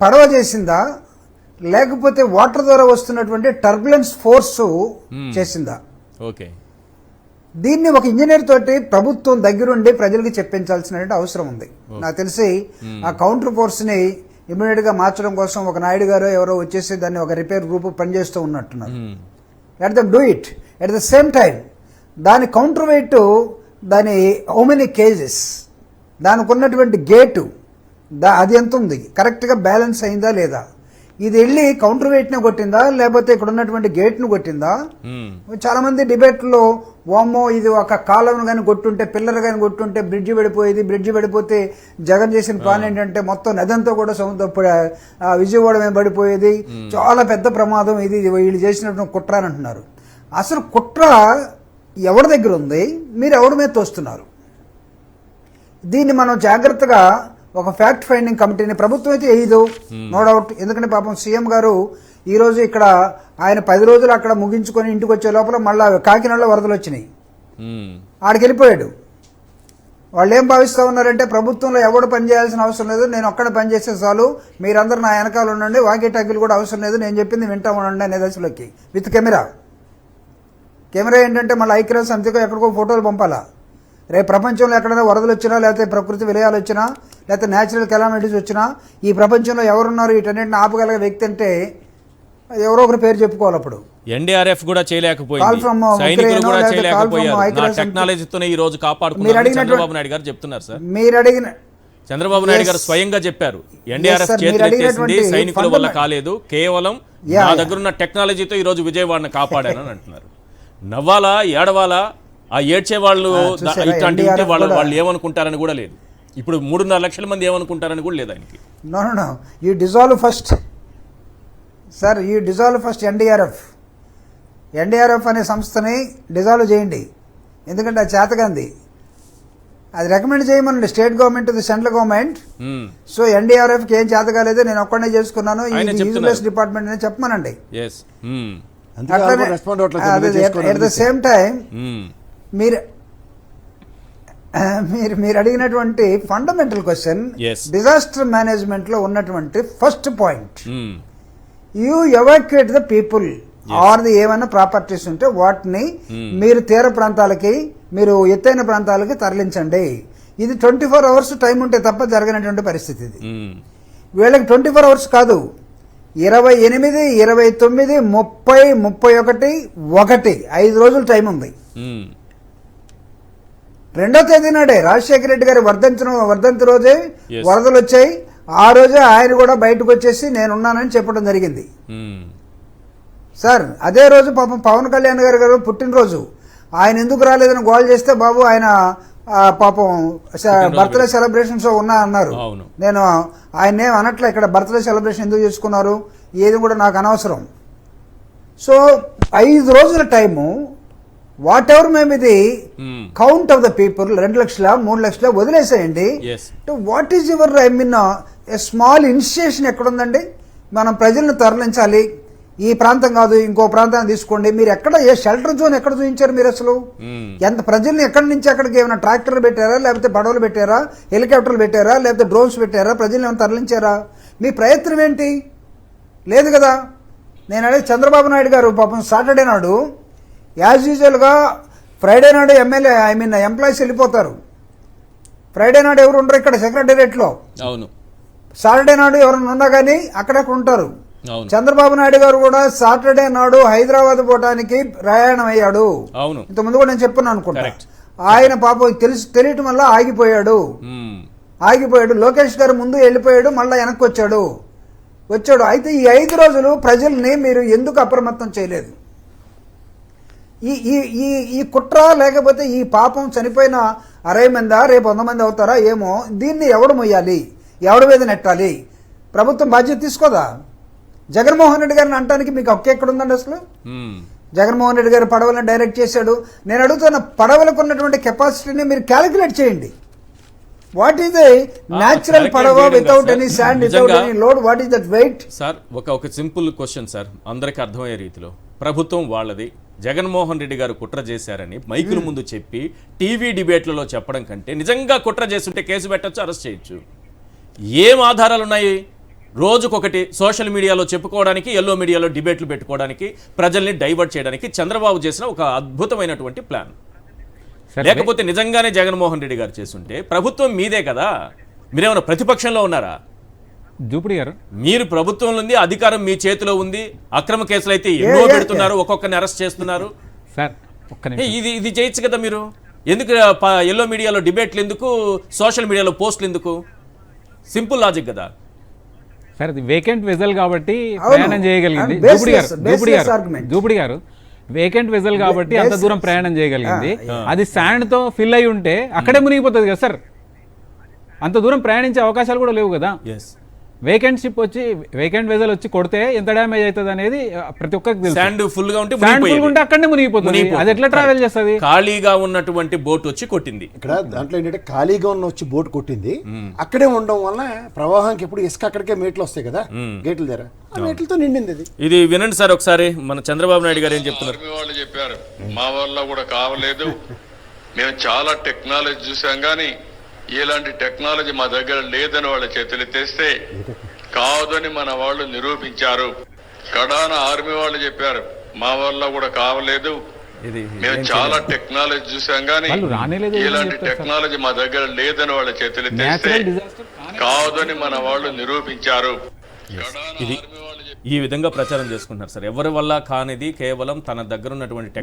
పడవ చేసిందా, లేకపోతే వాటర్ ద్వారా వస్తున్నటువంటి టర్బులెన్స్ ఫోర్స్ చేసిందా? దీన్ని ఒక ఇంజనీర్ తోటి ప్రభుత్వం దగ్గరుండి ప్రజలకు చెప్పించాల్సిన అవసరం ఉంది. నాకు తెలిసి ఆ కౌంటర్ ఫోర్స్ ని ఇమీడియట్ గా మార్చడం కోసం ఒక నాయుడు గారు ఎవరో వచ్చేసి దాన్ని ఒక రిపేర్ గ్రూప్ పనిచేస్తూ ఉన్నట్టున్నారు. Let them do it. At the same time దాని కౌంటర్ వెయిట్, దాని హౌ మెనీ కేజెస్, దానికి ఉన్నటువంటి గేటు అది ఎంత ఉంది, కరెక్ట్గా బ్యాలెన్స్ అయిందా లేదా, ఇది వెళ్ళి కౌంటర్ వెయిట్ని కొట్టిందా లేకపోతే ఇక్కడ ఉన్నటువంటి గేట్ను కొట్టిందా? చాలా మంది డిబేట్లో వామ్మో ఇది ఒక కాలం కానీ కొట్టుంటే, పిల్లర్ కానీ కొట్టుంటే బ్రిడ్జి పడిపోయేది, బ్రిడ్జి పడిపోతే జగన్ చేసిన ప్లాన్ ఏంటంటే మొత్తం నదంతా కూడా విజయవాడ మీద పడిపోయేది, చాలా పెద్ద ప్రమాదం ఇది, వీళ్ళు చేసినటువంటి కుట్ర అని అంటున్నారు. అసలు కుట్ర ఎవరి దగ్గర ఉంది, మీరు ఎవరి మీద తోస్తున్నారు? దీన్ని మనం జాగ్రత్తగా ఒక ఫ్యాక్ట్ ఫైండింగ్ కమిటీని ప్రభుత్వం అయితే వేయదు, నో డౌట్. ఎందుకంటే పాపం సీఎం గారు ఈరోజు ఇక్కడ ఆయన 10 రోజులు అక్కడ ముగించుకొని ఇంటికి వచ్చే లోపల మళ్ళా కాకినాడలో వరదలు వచ్చినాయి, ఆడికి వెళ్ళిపోయాడు. వాళ్ళు ఏం భావిస్తూ ఉన్నారంటే ప్రభుత్వంలో ఎవడు పనిచేయాల్సిన అవసరం లేదు, నేను ఒక్కడ పనిచేస్తే చాలు, మీరందరూ నా వెనకాల ఉండండి, వాకీ టాకీలు కూడా అవసరం లేదు, నేను చెప్పింది వింటా ఉండండి అనే దశలోకి విత్ కెమెరా ఏంటంటే మళ్ళీ ఐక్యరాజ్య సమితికో ఎక్కడికో ఫోటోలు పంపాలా. రేపు ప్రపంచంలో ఎక్కడైనా వరదలు వచ్చినా, లేకపోతే ప్రకృతి విలయాలు వచ్చినా, లేకపోతే న్యాచురల్ కెలామిటీస్ వచ్చినా ఈ ప్రపంచంలో ఎవరున్నారు వీటన్నిటిని ఆపగలిగే వ్యక్తి అంటే ఎవరో ఒకరి పేరు చెప్పుకోవాలి. అప్పుడు ఎన్డీఆర్ఎఫ్ కూడా చేయలేకపోయింది, Call from సైనికులు Ukraine కూడా లేకపోతే call from చేయలేకపోయారు. నా Ukraine టెక్నాలజీతోనే ఈ రోజు మీరు కాపాడుకున్నారు అడిగినటువంటి- చంద్రబాబు నాయుడు గారు చెప్తున్నారు సార్. మీరు అడిగిన చంద్రబాబు నాయుడు గారు స్వయంగా చెప్పారు, ఎన్డీఆర్ఎఫ్ sir, మీరు చేతులెత్తేసింది అడిగినటువంటి సైనికుల వల్ల కాలేదు, కేవలం Yeah, నా yeah. దగ్గర ఉన్న టెక్నాలజీతో ఈ రోజు విజయవాడను కాపాడానని అంటున్నారు. నవ్వాలా ఏడవాలా? ఆ ఏడ్చే వాళ్ళు చూసారా, ఇట్లాంటి NDRF ఉంటే వాళ్ళు కూడా- వాళ్ళు ఏమనుకుంటారని కూడా లేదు. ఇప్పుడు 3.5 లక్షల మంది ఏమనుకుంటారని కూడా లేదు ఆయనకి. No you dissolve first sir, you dissolve first NDRF అనే సంస్థని డిజాల్వ్ చేయండి. ఎందుకంటే అది చేతకంది. అది రికమెండ్ చేయమనండి state government, central government. So ఎన్డీఆర్ఎఫ్కి ఏం చేత కాలేదు, నేను ఒక్కడే చేసుకున్నాను, ఆయన ఇది చెప్తున్నారు. యూజ్లెస్ డిపార్ట్మెంట్ అని చెప్పమనండి. అందుకే respond at the same time మీరు మీరు అడిగినటువంటి fundamental question, Yes. Disaster management లో ఉన్నటువంటి first point, you evacuate the people or the ఏమైనా ప్రాపర్టీస్ ఉంటే వాటిని మీరు తీర ప్రాంతాలకి, మీరు ఎత్తైన ప్రాంతాలకి తరలించండి. ఇది 24 అవర్స్ టైం ఉంటే తప్ప జరగనటువంటి పరిస్థితి ఇది. వీళ్ళకి 24 అవర్స్ కాదు, 28, 29, 30, 31, 5 రోజులు టైం ఉంది. 2వ తేదీ నాడే రాజశేఖర రెడ్డి గారి వర్ధంతి రోజే Yes. వరదలు వచ్చాయి. ఆ రోజే ఆయన కూడా బయటకు వచ్చేసి నేనున్నానని చెప్పడం జరిగింది. సార్ అదే రోజు పాపం పవన్ కళ్యాణ్ గారు పుట్టినరోజు, ఆయన ఎందుకు రాలేదని గోల్ చేస్తే బాబు ఆయన పాపం బర్త్డే సెలబ్రేషన్స్ ఉన్నా అన్నారు. అవును. నేను ఆయన ఏం అనట్లే, ఇక్కడ బర్త్డే సెలబ్రేషన్ ఎందుకు చేసుకున్నారు ఏది కూడా నాకు అనవసరం. సో 5 రోజుల టైము, వాట్ ఎవర్ మేము ఇది కౌంట్ ఆఫ్ ద పీపుల్ 2 లక్షల 3 లక్షల వదిలేసేయండి. Yes. What is your I mean small initiation ఎక్కడుందండి? మనం ప్రజలను తరలించాలి, ఈ ప్రాంతం కాదు ఇంకో ప్రాంతాన్ని తీసుకోండి. మీరు ఎక్కడ ఏ షెల్టర్ జోన్ ఎక్కడ చూపించారు మీరు? అసలు ఎంత ప్రజల్ని ఎక్కడి నుంచి ఎక్కడికి ఏమైనా ట్రాక్టర్లు పెట్టారా, లేకపోతే పడవలు పెట్టారా, హెలికాప్టర్లు పెట్టారా, లేకపోతే డ్రోన్స్ పెట్టారా, ప్రజల్ని ఏమైనా తరలించారా? మీ ప్రయత్నం ఏంటి? లేదు కదా. నేను అడిగి చంద్రబాబు నాయుడు గారు పాపం సాటర్డే నాడు యాజ్ యూజువల్గా, ఫ్రైడే నాడు ఎంప్లాయీస్ వెళ్ళిపోతారు. ఫ్రైడే నాడు ఎవరు ఉండరు ఇక్కడ సెక్రటేరియట్లో. అవును. సాటర్డే నాడు ఎవరైనా ఉన్నా కానీ అక్కడక్కడ ఉంటారు. అవును. చంద్రబాబు నాయుడు గారు కూడా సాటర్డే నాడు హైదరాబాద్ పోవడానికి ప్రయాణం అయ్యాడు. అవును. ఇంతకుముందు కూడా నేను చెప్పున్నాను అనుకుంటా. Correct. ఆయన పాపం తెలియటం వల్ల ఆగిపోయాడు. లోకేష్ గారు ముందు వెళ్ళిపోయాడు, మళ్ళీ వెనక్కి వచ్చాడు. అయితే ఈ 5 రోజులు ప్రజల్ని మీరు ఎందుకు అప్రమత్తం చేయలేదు? ఈ కుట్ర లేకపోతే ఈ పాపం చనిపోయిన 60 మందా రేపు 100 మంది అవుతారా ఏమో, దీన్ని ఎవడు మొయ్యాలి, ఎవడి మీద నెట్టాలి? ప్రభుత్వం బాధ్యత తీసుకోదా? జగన్మోహన్ రెడ్డి గారిని అంటానికి మీకు హక్కు ఎక్కడుందండి అసలు? జగన్మోహన్ రెడ్డి గారు పడవలను డైరెక్ట్ చేశాడు. నేను అడుగుతున్న పడవలకు ఉన్నటువంటి కెపాసిటీని మీరు క్యాలిక్యులేట్ చేయండి. వాట్ ఈస్ ద న్యాచురల్ పడవ without any sand, without any load, what is that weight? Sir ఒక సింపుల్ క్వశ్చన్ సార్, అందరికి అర్థమయ్యే రీతిలో, ప్రభుత్వం వాళ్ళది, జగన్మోహన్ రెడ్డి గారు కుట్ర చేశారని మైకుల ముందు చెప్పి టీవీ డిబేట్లలో చెప్పడం కంటే నిజంగా కుట్ర చేస్తుంటే కేసు పెట్టచ్చు, అరెస్ట్ చేయొచ్చు. ఏం ఆధారాలు ఉన్నాయి? రోజుకొకటి సోషల్ మీడియాలో చెప్పుకోవడానికి, ఎల్లో మీడియాలో డిబేట్లు పెట్టుకోవడానికి, ప్రజల్ని డైవర్ట్ చేయడానికి చంద్రబాబు చేసిన ఒక అద్భుతమైనటువంటి ప్లాన్. లేకపోతే నిజంగానే జగన్మోహన్ రెడ్డి గారు చేస్తుంటే ప్రభుత్వం మీదే కదా, మీరేమైనా ప్రతిపక్షంలో ఉన్నారా? జూపిడి గారు, మీరు ప్రభుత్వంలో ఉంది, అధికారం మీ చేతిలో ఉంది. అక్రమ కేసులు అయితే ఎన్నో పెడుతున్నారు, ఒక్కొక్కరిని అరెస్ట్ చేస్తున్నారు. సార్ ఒక్క నిమిషం. ఇది చేయొచ్చు కదా మీరు. ఎందుకు ఎల్లో మీడియాలో డిబేట్లు ఎందుకు, సోషల్ మీడియాలో పోస్టులు ఎందుకు? సింపుల్ లాజిక్ కదా సార్. ఇది వేకెంట్ వెజల్ కాబట్టి అవును. ప్రయాణం చేయగలిగింది. జూపిడి గారు వేకెంట్ వెజల్ కాబట్టి అంత దూరం ప్రయాణం చేయగలిగింది. అది శాండ్ తో ఫిల్ అయి ఉంటే అక్కడే మునిగిపోతుంది కదా సార్. అంత దూరం ప్రయాణించే అవకాశాలు కూడా లేవు కదా. వేకెంట్ షిప్ వచ్చి, వేకెంట్ వెజల్ వచ్చి కొడితే ఎంత డ్యామేజ్ అవుతుంది అనేది ప్రతి ఒక్కరికి తెలుసు. శాండ్ ఫుల్ గా ఉంటే అక్కడనే మునిగిపోతుంది. అది ఎట్లా ట్రావెల్ చేస్తుంది? ఖాళీగా ఉన్నటువంటి బోట్ వచ్చి కొట్టింది. ఇక్కడ దాంట్లో ఏంటంటే ఖాళీగా ఉన్న వచ్చి బోట్ కొట్టింది, అక్కడే ఉండడం వల్ల ప్రవాహానికి ఎప్పుడు ఇసుక అక్కడికే మేట్లు వస్తాయి కదా గేట్ల దగ్గర, ఆ మేట్లతో నిండింది. ఇది వినండి సార్ ఒకసారి, మన చంద్రబాబు నాయుడు గారు ఏం చెప్తున్నారు. వాళ్ళు చెప్పారు, మా వల్ల కూడా కావలేదు, మేము చాలా టెక్నాలజీ చూసాం కానీ ఇలాంటి టెక్నాలజీ మా దగ్గర లేదని వాళ్ళ చేతులు తెస్తే కాదని మన వాళ్ళు నిరూపించారు. కడాన ఆర్మీ వాళ్ళు చెప్పారు, మా వల్ల కూడా కావలేదు, ఇది మేము చాలా టెక్నాలజీ చూసాం కానీ వాళ్ళు రానేలేదు అని ఇలాంటి చెప్తారు సార్. టెక్నాలజీ మా దగ్గర లేదని వాళ్ళ చేతులు తెస్తే న్యాచురల్ డిజాస్టర్ కాదని మన వాళ్ళు నిరూపించారు. ఇది ఈ విధంగా ప్రచారం చేసుకుంటున్నారు సార్. ఎవరి వల్ల కానిది కేవలం తన దగ్గర ఉన్నటువంటి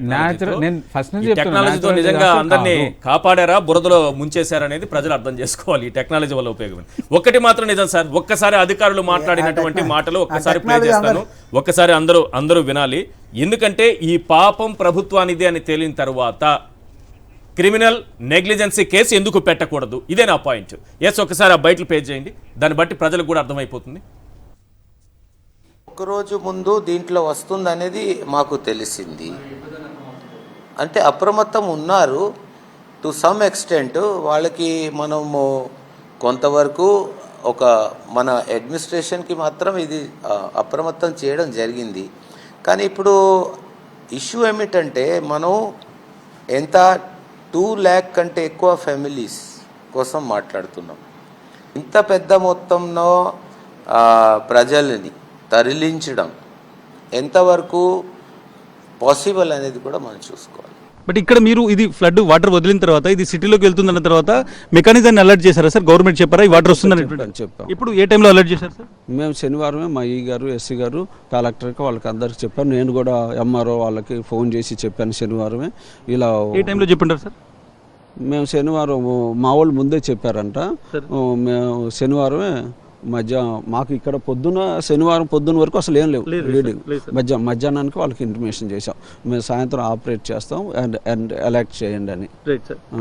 నేను ఫస్ట్ నుంచి చెప్తున్నా, టెక్నాలజీతో natural నిజంగా disaster అందరినీ కాదు. కాపాడారా బురదలో ముంచేశారనేది ప్రజలు అర్థం చేసుకోవాలి. ఈ టెక్నాలజీ వల్ల ఉపయోగం ఒక్కటి మాత్రం నిజం సార్. ఒక్కసారి అధికారులు మాట్లాడినటువంటి మాటలు ఒక్కసారి ప్లే చేస్తాను, ఒక్కసారి అందరూ వినాలి. ఎందుకంటే ఈ పాపం ప్రభుత్వానిదే అని తేలిన తర్వాత క్రిమినల్ నెగ్లిజెన్సీ కేసు ఎందుకు పెట్టకూడదు, ఇదే నా పాయింట్. ఎస్, ఒకసారి ఆ బయటలు పే చేయండి, దాన్ని బట్టి ప్రజలకు కూడా అర్థమైపోతుంది. ఒకరోజు ముందు దీంట్లో వస్తుందనేది మాకు తెలిసింది. అంటే అప్రమత్తం ఉన్నారు టు సమ్ ఎక్స్టెంట్. వాళ్ళకి మనము కొంతవరకు మన అడ్మినిస్ట్రేషన్కి మాత్రం ఇది అప్రమత్తం చేయడం జరిగింది. కానీ ఇప్పుడు ఇష్యూ ఏమిటంటే మనం ఎంత 2 lakh కంటే ఎక్కువ ఫ్యామిలీస్ కోసం మాట్లాడుతున్నాం. ఇంత పెద్ద మొత్తంలో ప్రజలని తరలించడం ఎంతవరకు పాసిబుల్ అనేది కూడా మనం చూసుకోవాలి. బట్ ఇక్కడ మీరు ఇది ఫ్లడ్ వాటర్ వదిలిన తర్వాత ఇది సిటీలోకి వెళ్తుందన్న తర్వాత మెకానిజాన్ని అలర్ట్ చేశారా సార్? గవర్నమెంట్ చెప్పారా ఈ వాటర్ వస్తుందని? చెప్పాం. ఇప్పుడు ఏ టైంలో అలర్ట్ చేశారు సార్? మేము శనివారమే మా ఈ గారు, ఎస్సీ గారు, కలెక్టర్కి వాళ్ళకి అందరికి చెప్పాను. నేను కూడా ఎంఆర్ఓ వాళ్ళకి ఫోన్ చేసి చెప్పాను శనివారమే. ఇలా ఏ టైంలో చెప్పుంటారు సార్? మేము శనివారం మా వాళ్ళు ముందే చెప్పారంట. మేము శనివారమే మాకు ఇక్కడ శనివారం పొద్దున్న వరకు అసలు ఏం లేవు రీడింగ్. మధ్యాహ్నానికి వాళ్ళకి ఇంటిమేషన్ చేసాం, మేము సాయంత్రం ఆపరేట్ చేస్తాం అండ్ అలర్ట్ చేయండి అని.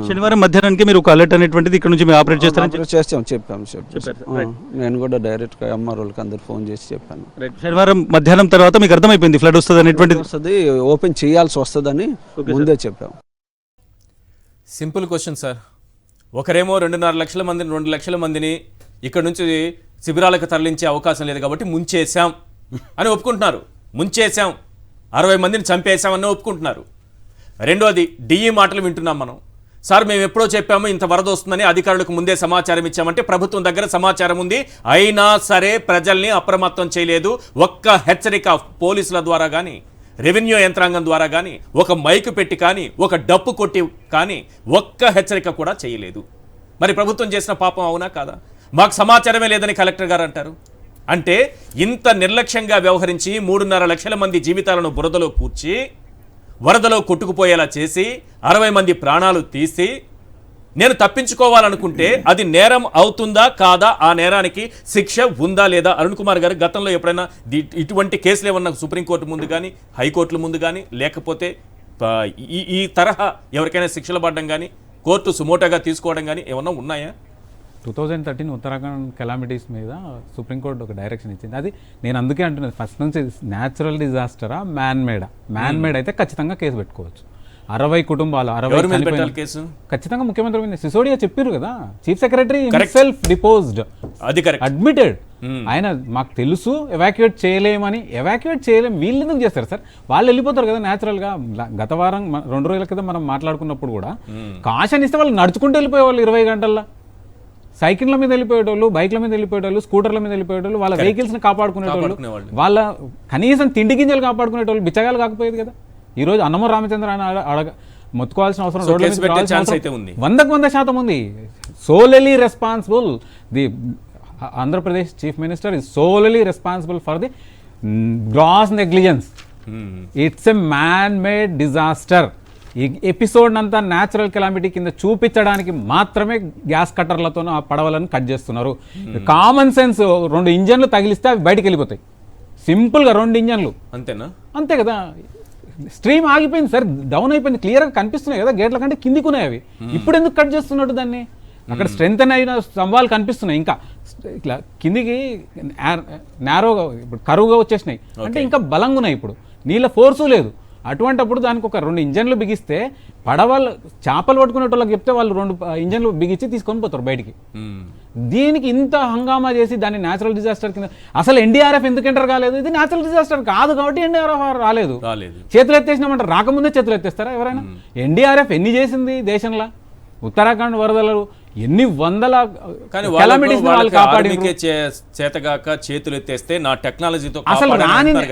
శనివారం మధ్యాహ్నానికి మీరు ఒక అలర్ట్ అనేటువంటిది ఇక్కడ నుంచి ఆపరేట్ చేస్తారని చెప్పాం. నేను కూడా డైరెక్ట్గా ఎంఆర్ఓలకి అందరు ఫోన్ చేసి చెప్పాను. శనివారం మధ్యాహ్నం తర్వాత మీకు అర్థమైపోయింది ఫ్లడ్ వస్తుంది అనేటువంటిది, వస్తుంది, ఓపెన్ చేయాల్సి వస్తుందని ముందే చెప్పాం. Simple question sir. ఒకరేమో 2.5 లక్షల మందిని 2 లక్షల మందిని ఇక్కడ నుంచి శిబిరాలకు తరలించే అవకాశం లేదు కాబట్టి ముంచేశాం అని ఒప్పుకుంటున్నారు. ముంచేశాం, 60 మందిని చంపేశామని ఒప్పుకుంటున్నారు. రెండోది డిఈ మాటలు వింటున్నాం మనం. సార్ మేము ఎప్పుడో చెప్పాము ఇంత వరద వస్తుందని, అధికారులకు ముందే సమాచారం ఇచ్చామంటే ప్రభుత్వం దగ్గర సమాచారం ఉంది, అయినా సరే ప్రజల్ని అప్రమత్తం చేయలేదు. ఒక్క హెచ్చరిక పోలీసుల ద్వారా కానీ, రెవెన్యూ యంత్రాంగం ద్వారా కానీ, ఒక మైకు పెట్టి కానీ, ఒక డప్పు కొట్టి కానీ ఒక్క హెచ్చరిక కూడా చేయలేదు. మరి ప్రభుత్వం చేసిన పాపం అవునా కాదా? మాకు సమాచారమే లేదని కలెక్టర్ గారు అంటారు. అంటే ఇంత నిర్లక్ష్యంగా వ్యవహరించి 3.5 లక్షల మంది జీవితాలను బురదలో కూర్చి వరదలో కొట్టుకుపోయేలా చేసి 60 మంది ప్రాణాలు తీసి నేను తప్పించుకోవాలనుకుంటే అది నేరం అవుతుందా కాదా, ఆ నేరానికి శిక్ష ఉందా లేదా? అరుణ్ కుమార్ గారు గతంలో ఎప్పుడైనా ఇటువంటి కేసులు ఏమన్నా సుప్రీంకోర్టు ముందు కానీ, హైకోర్టుల ముందు కానీ, లేకపోతే ఈ తరహా ఎవరికైనా శిక్షలు పడడం కానీ, కోర్టు సుమోటోగా తీసుకోవడం కానీ ఏమన్నా ఉన్నాయా? 2013 ఉత్తరాఖండ్ కెలామిటీస్ మీద సుప్రీంకోర్టు ఒక డైరెక్షన్ ఇచ్చింది. అది నేను అందుకే అంటున్నది, ఫస్ట్ నుంచి న్యాచురల్ డిజాస్టరా మ్యాన్ మేడ్ అయితే ఖచ్చితంగా కేసు పెట్టుకోవచ్చు. 60 కుటుంబాలు 60 కేసు ఖచ్చితంగా ముఖ్యమంత్రి సిసోడియా చెప్పారు కదా, చీఫ్ సెక్రటరీ హిమ్సెల్ఫ్ డిపోజ్డ్, అడ్మిటెడ్. ఆయన మాకు తెలుసు ఎవాక్యుయేట్ చేయలేమని. వీళ్ళు ఎందుకు చేస్తారు సార్? వాళ్ళు వెళ్ళిపోతారు కదా న్యాచురల్గా. గత వారం 2 రోజుల క్రితం మనం మాట్లాడుకున్నప్పుడు కూడా కాషన్ ఇస్తే వాళ్ళు నడుచుకుంటూ వెళ్ళిపోయేవాళ్ళు 20 గంటల్లో. సైకిళ్ళ మీద వెళ్ళిపోయేటోళ్ళు, బైక్ల మీద వెళ్ళిపోయేటోళ్ళు, స్కూటర్ల మీద వెళ్ళిపోయేటోళ్ళు, వాళ్ళ వెహికల్స్ని కాపాడుకునేటోళ్ళు, వాళ్ళ కనీసం తిండి గింజలు కాపాడుకునేటోళ్ళు బిచ్చగాలు కాకపోయేది కదా. ఈ రోజు అన్నమ రామచంద్ర అని మొత్తుకోవాల్సిన అవసరం 100% ఉంది. Solely responsible, the Andhra Pradesh chief minister is solely responsible for the gross negligence. It's a man made disaster. ఈ ఎపిసోడ్ అంతా న్యాచురల్ కెలామిటీ కింద చూపించడానికి మాత్రమే గ్యాస్ కట్టర్లతో ఆ పడవలను కట్ చేస్తున్నారు. కామన్ సెన్స్ 2 ఇంజన్లు తగిలిస్తే అవి బయటికి వెళ్ళిపోతాయి. సింపుల్గా 2 ఇంజన్లు, అంతేనా? అంతే కదా. స్ట్రీమ్ ఆగిపోయింది సార్, డౌన్ అయిపోయింది, క్లియర్గా కనిపిస్తున్నాయి కదా, గేట్ల కంటే కిందికున్నాయి అవి. ఇప్పుడు ఎందుకు కట్ చేస్తున్నాడు దాన్ని? అక్కడ స్ట్రెంత్ అయిన స్తంభాలు కనిపిస్తున్నాయి, ఇంకా ఇట్లా కిందికి నేరోగా ఇప్పుడు కరువుగా వచ్చేసినాయి, అంటే ఇంకా బలంగా ఉన్నాయి. ఇప్పుడు నీళ్ళ ఫోర్సు లేదు. అటువంటిప్పుడు దానికి ఒక 2 ఇంజన్లు బిగిస్తే పడవలు చేపలు పట్టుకునే వాళ్ళకి చెప్తే వాళ్ళు 2 ఇంజన్లు బిగించి తీసుకొని పోతారు బయటికి. దీనికి ఇంత హంగామా చేసి దాన్ని న్యాచురల్ డిజాస్టర్ కింద, అసలు ఎన్డీఆర్ఎఫ్ ఎందుకు ఎంటర్ కాలేదు? ఇది న్యాచురల్ డిజాస్టర్ కాదు కాబట్టి ఎన్డీఆర్ఎఫ్ రాలేదు. చేతులు ఎత్తేసినామంటారు, రాకముందే చేతులు ఎత్తేస్తారా ఎవరైనా? ఎన్డీఆర్ఎఫ్ ఎన్ని చేసింది దేశంలో? ఉత్తరాఖండ్ వరదలు ఎన్ని వందల చేతగాక చేతులు ఎత్తేస్తే నా టెక్నాలజీతో అసలు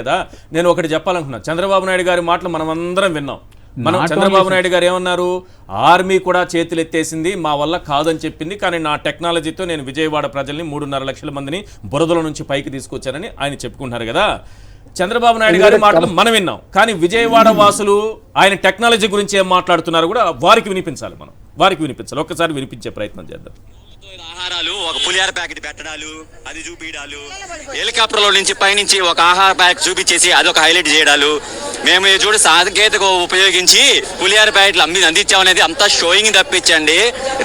కదా. నేను ఒకటి చెప్పాలనుకున్నా, చంద్రబాబు నాయుడు గారి మాటలు మనం అందరం విన్నాం. మనం చంద్రబాబు నాయుడు గారు ఏమన్నారు, ఆర్మీ కూడా చేతులు ఎత్తేసింది, మా వల్ల కాదని చెప్పింది, కానీ నా టెక్నాలజీతో నేను విజయవాడ ప్రజల్ని 3.5 లక్షల మందిని బురదల నుంచి పైకి తీసుకొచ్చారని ఆయన చెప్పుకుంటున్నారు కదా. చంద్రబాబు నాయుడు గారి మాటలు మనం విన్నాం, కానీ విజయవాడ వాసులు ఆయన టెక్నాలజీ గురించి ఏం మాట్లాడుతున్నారు కూడా వారికి వినిపించాలి. మనం వారికి వినిపించాలి, ఒక్కసారి వినిపించే ప్రయత్నం చేద్దాం. ఆహారాలు, ఒక పులిహార ప్యాకెట్ పెట్టడాలు, అది చూపించడాలు, హెలికాప్టర్లో నుంచి పైనుంచి ఒక ఆహార ప్యాకెట్ చూపించేసి అది ఒక హైలైట్ చేయడాలు, మేము చూడు సాంకేతిక ఉపయోగించి పులిహార ప్యాకెట్లు అందించామనేది అంతా షోయింగ్ తప్పించండి.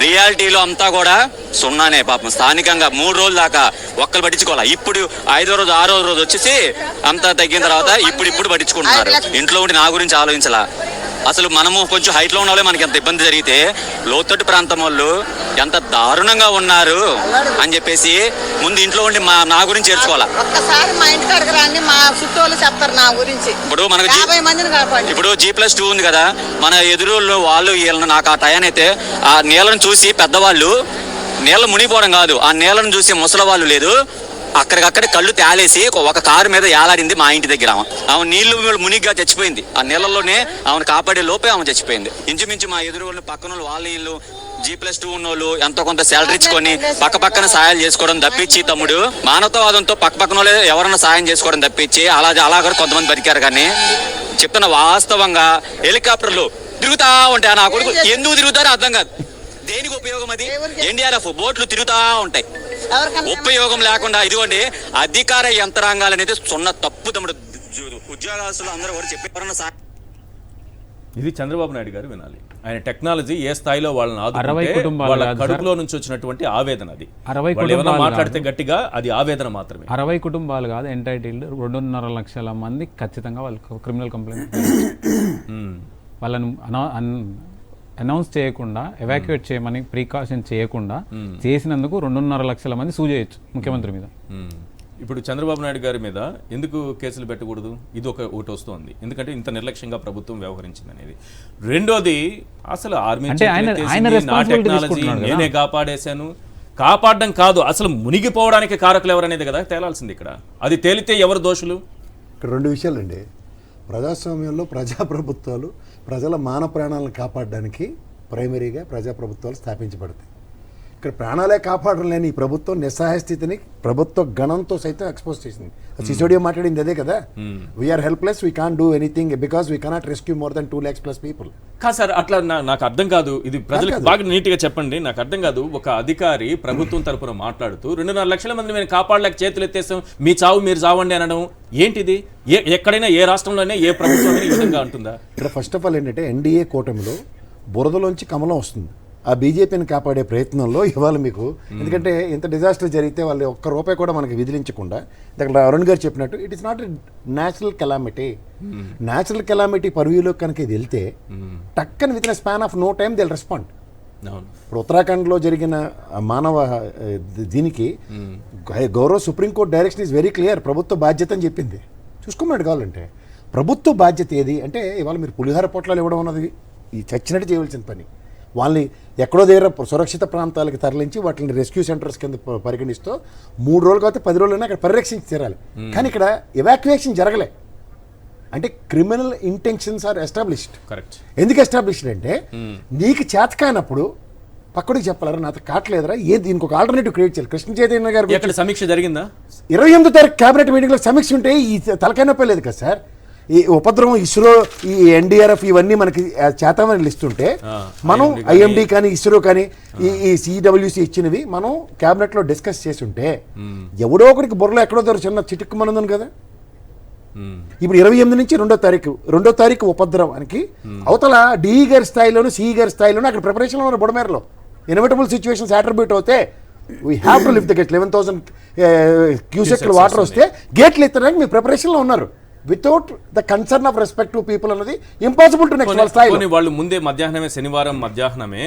రియాలిటీలో అంతా కూడా సున్నానే. పాపం స్థానికంగా 3 రోజుల దాకా ఒక్కరు పట్టించుకోవాలి. ఇప్పుడు 5వ రోజు 6వ రోజు వచ్చేసి అంతా తగ్గిన తర్వాత ఇప్పుడు పట్టించుకుంటున్నారు. ఇంట్లో ఉండి నా గురించి ఆలోచించాలా? అసలు మనము కొంచెం హైట్లో ఉన్న వాళ్ళే మనకి ఎంత ఇబ్బంది జరిగితే లోతట్టు ప్రాంతం వాళ్ళు ఎంత దారుణంగా ఉన్నారు అని చెప్పేసి ముందు ఇంట్లో ఉండి నా గురించి చేర్చుకోవాలా. ఒక్కసారి మా ఇంటికి అడగరాని మా చుట్టూ చెప్తారు నా గురించి. ఇప్పుడు మనకు 50 మందిని కాపాడు. ఇప్పుడు G+2 ఉంది కదా, మన ఎదురు వాళ్ళు వీళ్ళని నాకు ఆ టయానైతే ఆ నీళ్ళను చూసి పెద్దవాళ్ళు నీళ్ళ మునిగిపోవడం కాదు, ఆ నీళ్ళను చూసి ముసలి వాళ్ళు లేదు, అక్కడికక్కడ కళ్ళు తేలేసి ఒక కారు మీద ఏలాడింది మా ఇంటి దగ్గర. ఆమె నీళ్లు మునిగ్గా చచ్చిపోయింది. ఆ నీళ్ళలోనే ఆమెను కాపాడే లోపే ఆమె చచ్చిపోయింది. ఇంచుమించు మా ఎదురు వాళ్ళు పక్కన వాళ్ళ ఇల్లు G+2 ఉన్నోళ్ళు ఎంతో కొంత శాలరీ ఇచ్చుకొని పక్కన సాయాలు చేసుకోవడం తప్పించి, తమ్ముడు మానవతావాదంతో పక్కన వాళ్ళే ఎవరన్నా సాయం చేసుకోవడం తప్పించి అలా కూడా కొంతమంది బతికారు. కానీ చెప్తున్న వాస్తవంగా హెలికాప్టర్లు తిరుగుతా ఉంటాయి. నా కొడుకు ఎందుకు తిరుగుతారో అర్థం కాదు. దేనికి ఉపయోగం? అది NDRF బోట్లు తిరుగుతా ఉంటాయి, ఉపయోగం లేకుండా. ఇదిగోండి అధికార యంత్రాంగాలు అనేది సున్న తప్పు తమ్ముడు. ఉద్యోగస్తులు అందరూ కూడా చెప్పేవారన్న. ఇది చంద్రబాబు నాయుడు గారు వినాలి. ఆయన టెక్నాలజీ ఏ స్థాయిలో వాళ్ళని ఆదుకుంటే వాళ్ళ కడుపులో నుంచి వచ్చినటువంటి ఆవేదన అది. 60 ఏమైనా మాట్లాడితే గట్టిగా అది ఆవేదన మాత్రమే. 60 కుటుంబాలు కాదు, ఎంటైటిల్డ్ 2.5 లక్షల మంది ఖచ్చితంగా వాళ్ళకి క్రిమినల్ కంప్లైంట్ వాళ్ళను అనౌన్స్ చేయకుండా, ఎవాక్యుయేట్ చేయమని ప్రికాషన్ చేయకుండా చేసినందుకు 2.5 లక్షల మంది సూ చేయొచ్చు ముఖ్యమంత్రి మీద. ఇప్పుడు చంద్రబాబు నాయుడు గారి మీద ఎందుకు కేసులు పెట్టకూడదు? ఇది ఒకటి వస్తుంది, ఎందుకంటే ఇంత నిర్లక్ష్యంగా ప్రభుత్వం వ్యవహరించింది అనేది. రెండోది, అసలు ఆర్మీ నా టెక్నాలజీ నేనే కాపాడేశాను, కాపాడడం కాదు అసలు మునిగిపోవడానికి కారకులు ఎవరనేది కదా తేలాల్సింది ఇక్కడ. అది తేలితే ఎవరు దోషులు? ఇక్కడ 2 విషయాలండి. ప్రజాస్వామ్యంలో ప్రజాప్రభుత్వాలు ప్రజల మాన ప్రాణాలను కాపాడడానికి ప్రైమరీగా ప్రజాప్రభుత్వాలు స్థాపించబడతాయి. ఇక్కడ ప్రాణాలే కాపాడడం లేని ఈ ప్రభుత్వం నిస్సహాయ స్థితిని ప్రభుత్వ గణంతో సైతం ఎక్స్పోజ్ చేసింది. సిసోడియా మాట్లాడింది అదే కదా, we are helpless, we can't do anything because we cannot rescue more than 2 lakhs plus people. కాదు సార్, అట్లా నాకు అర్థం కాదు. ఇది ప్రజలకు బాగా నీట్గా చెప్పండి, నాకు అర్థం కాదు. ఒక అధికారి ప్రభుత్వం తరపున మాట్లాడుతూ 2.5 లక్షల మంది మేము కాపాడలేక చేతులు ఎత్తేస్తాం, మీ చావు మీరు చావండి అనడం ఏంటిది? ఎక్కడైనా ఏ రాష్ట్రంలోనే ఏ ప్రభుత్వం ఈ విధంగా ఉంటుందా? ఇక్కడ ఫస్ట్ ఆఫ్ ఆల్ ఏంటంటే ఎన్డీఏ కూటమిలో బురదలోంచి కమలం వస్తుంది. ఆ బీజేపీని కాపాడే ప్రయత్నంలో ఇవాళ మీకు, ఎందుకంటే ఇంత డిజాస్టర్ జరిగితే వాళ్ళు ఒక్క రూపాయి కూడా మనకి విధిలించకుండా, ఇక్కడ అరుణ్ గారు చెప్పినట్టు it is not a natural calamity. Natural calamity పర్వ్యూలో కనుక ఇది వెళ్తే టక్కన within span of no time deal respond. ఇప్పుడు ఉత్తరాఖండ్లో జరిగిన మానవ దీనికి గౌరవ Supreme Court direction is very clear. ప్రభుత్వ బాధ్యత అని చెప్పింది. చూసుకోమన్నాడు కావాలంటే ప్రభుత్వ బాధ్యత ఏది అంటే, ఇవాళ మీరు పులిహార పొట్లాలు ఇవ్వడం అన్నది ఈ చచ్చినట్టు చేయవలసిన పని. వాళ్ళని ఎక్కడో దగ్గర సురక్షిత ప్రాంతాలకు తరలించి వాటిని రెస్క్యూ సెంటర్స్ కింద పరిగణిస్తూ 3 రోజులు కాకపోతే 10 రోజులైనా అక్కడ పరిరక్షించి తీరాలి. కానీ ఇక్కడ ఎవాక్యుయేషన్ జరగలే అంటే criminal intentions are established. Correct. ఎందుకు ఎస్టాబ్లిష్డ్ అంటే నీకు చేత కానప్పుడు పక్కడికి చెప్పాలరా, నాతో కావట్లేదురా, దీనికి ఒక ఆల్టర్నేటివ్ క్రియేట్ చేయాలి. కృష్ణ చైతన్య గారు ఎక్కడ సమీక్ష జరిగిందా? 28వ తారీఖు కేబినెట్ మీటింగ్లో సమీక్ష ఉంటే ఈ తలకాయ నొప్పి లేదు కదా సార్. ఈ ఉపద్రవం ఇస్రో, ఈ NDRF ఇవన్నీ మనకి చేతమని ఇస్తుంటే మనం IMD కానీ ఇస్రో కానీ ఈ CWC ఇచ్చినవి మనం క్యాబినెట్లో డిస్కస్ చేసి ఉంటే ఎవడో ఒకరికి బుర్రలో ఎక్కడో చిన్న చిటుక్కు మనది కదా. ఇప్పుడు 28 నుంచి 2వ తారీఖు ఉపద్రవానికి అవతల DE గారి స్థాయిలోను CE గారి స్థాయిలోను అక్కడ ప్రిపరేషన్లో ఉన్న బుడమేరలో ఇన్ఎవిటబుల్ సిచ్యువేషన్స్ అట్రిబ్యూట్ అవుతే we have to lift the gate. 11,000 క్యూసెక్ల వాటర్ వస్తే గేట్లు ఎత్తడానికి మీ ప్రిపరేషన్లో ఉన్నారు. Without the concern of respect to people అన్నది ఇంపాసిబుల్ టు నెక్స్ట్ స్థాయిలో. వాళ్ళు ముందే మధ్యాహ్నమే, శనివారం మధ్యాహ్నమే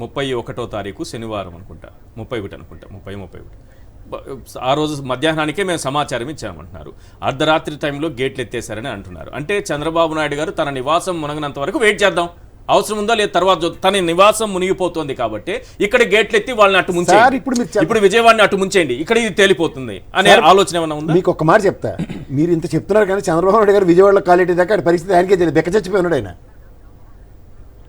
31వ తారీఖు శనివారం అనుకుంటా, 31 అనుకుంటా, 31 ఆ రోజు మధ్యాహ్నానికే మేము సమాచారం ఇచ్చామంటున్నారు. అర్ధరాత్రి టైంలో గేట్లు ఎత్తేసారని అంటున్నారు. అంటే చంద్రబాబు నాయుడు గారు తన నివాసం మునగనంత వరకు వెయిట్ చేద్దాం, అవసరం ఉందా లేదు తర్వాత తన నివాసం మునిగిపోతుంది కాబట్టి ఇక్కడ గేట్లు ఎత్తి వాళ్ళని అటు ముంచేయండి, ఇప్పుడు విజయవాడని అటు ముంచేయండి, ఇక్కడ ఇది తేలిపోతుంది అనే ఆలోచన ఏమైనా ఉందా? మీకు ఒక మాట చెప్తా, మీరు ఇంత చెప్తున్నారు కానీ చంద్రబాబు నాయుడు గారు విజయవాడలో కాలేటి దాకా పరిస్థితి ఆయనకే తెలియదు, బెక్క చచ్చిపోయి ఉన్నాడు ఆయన.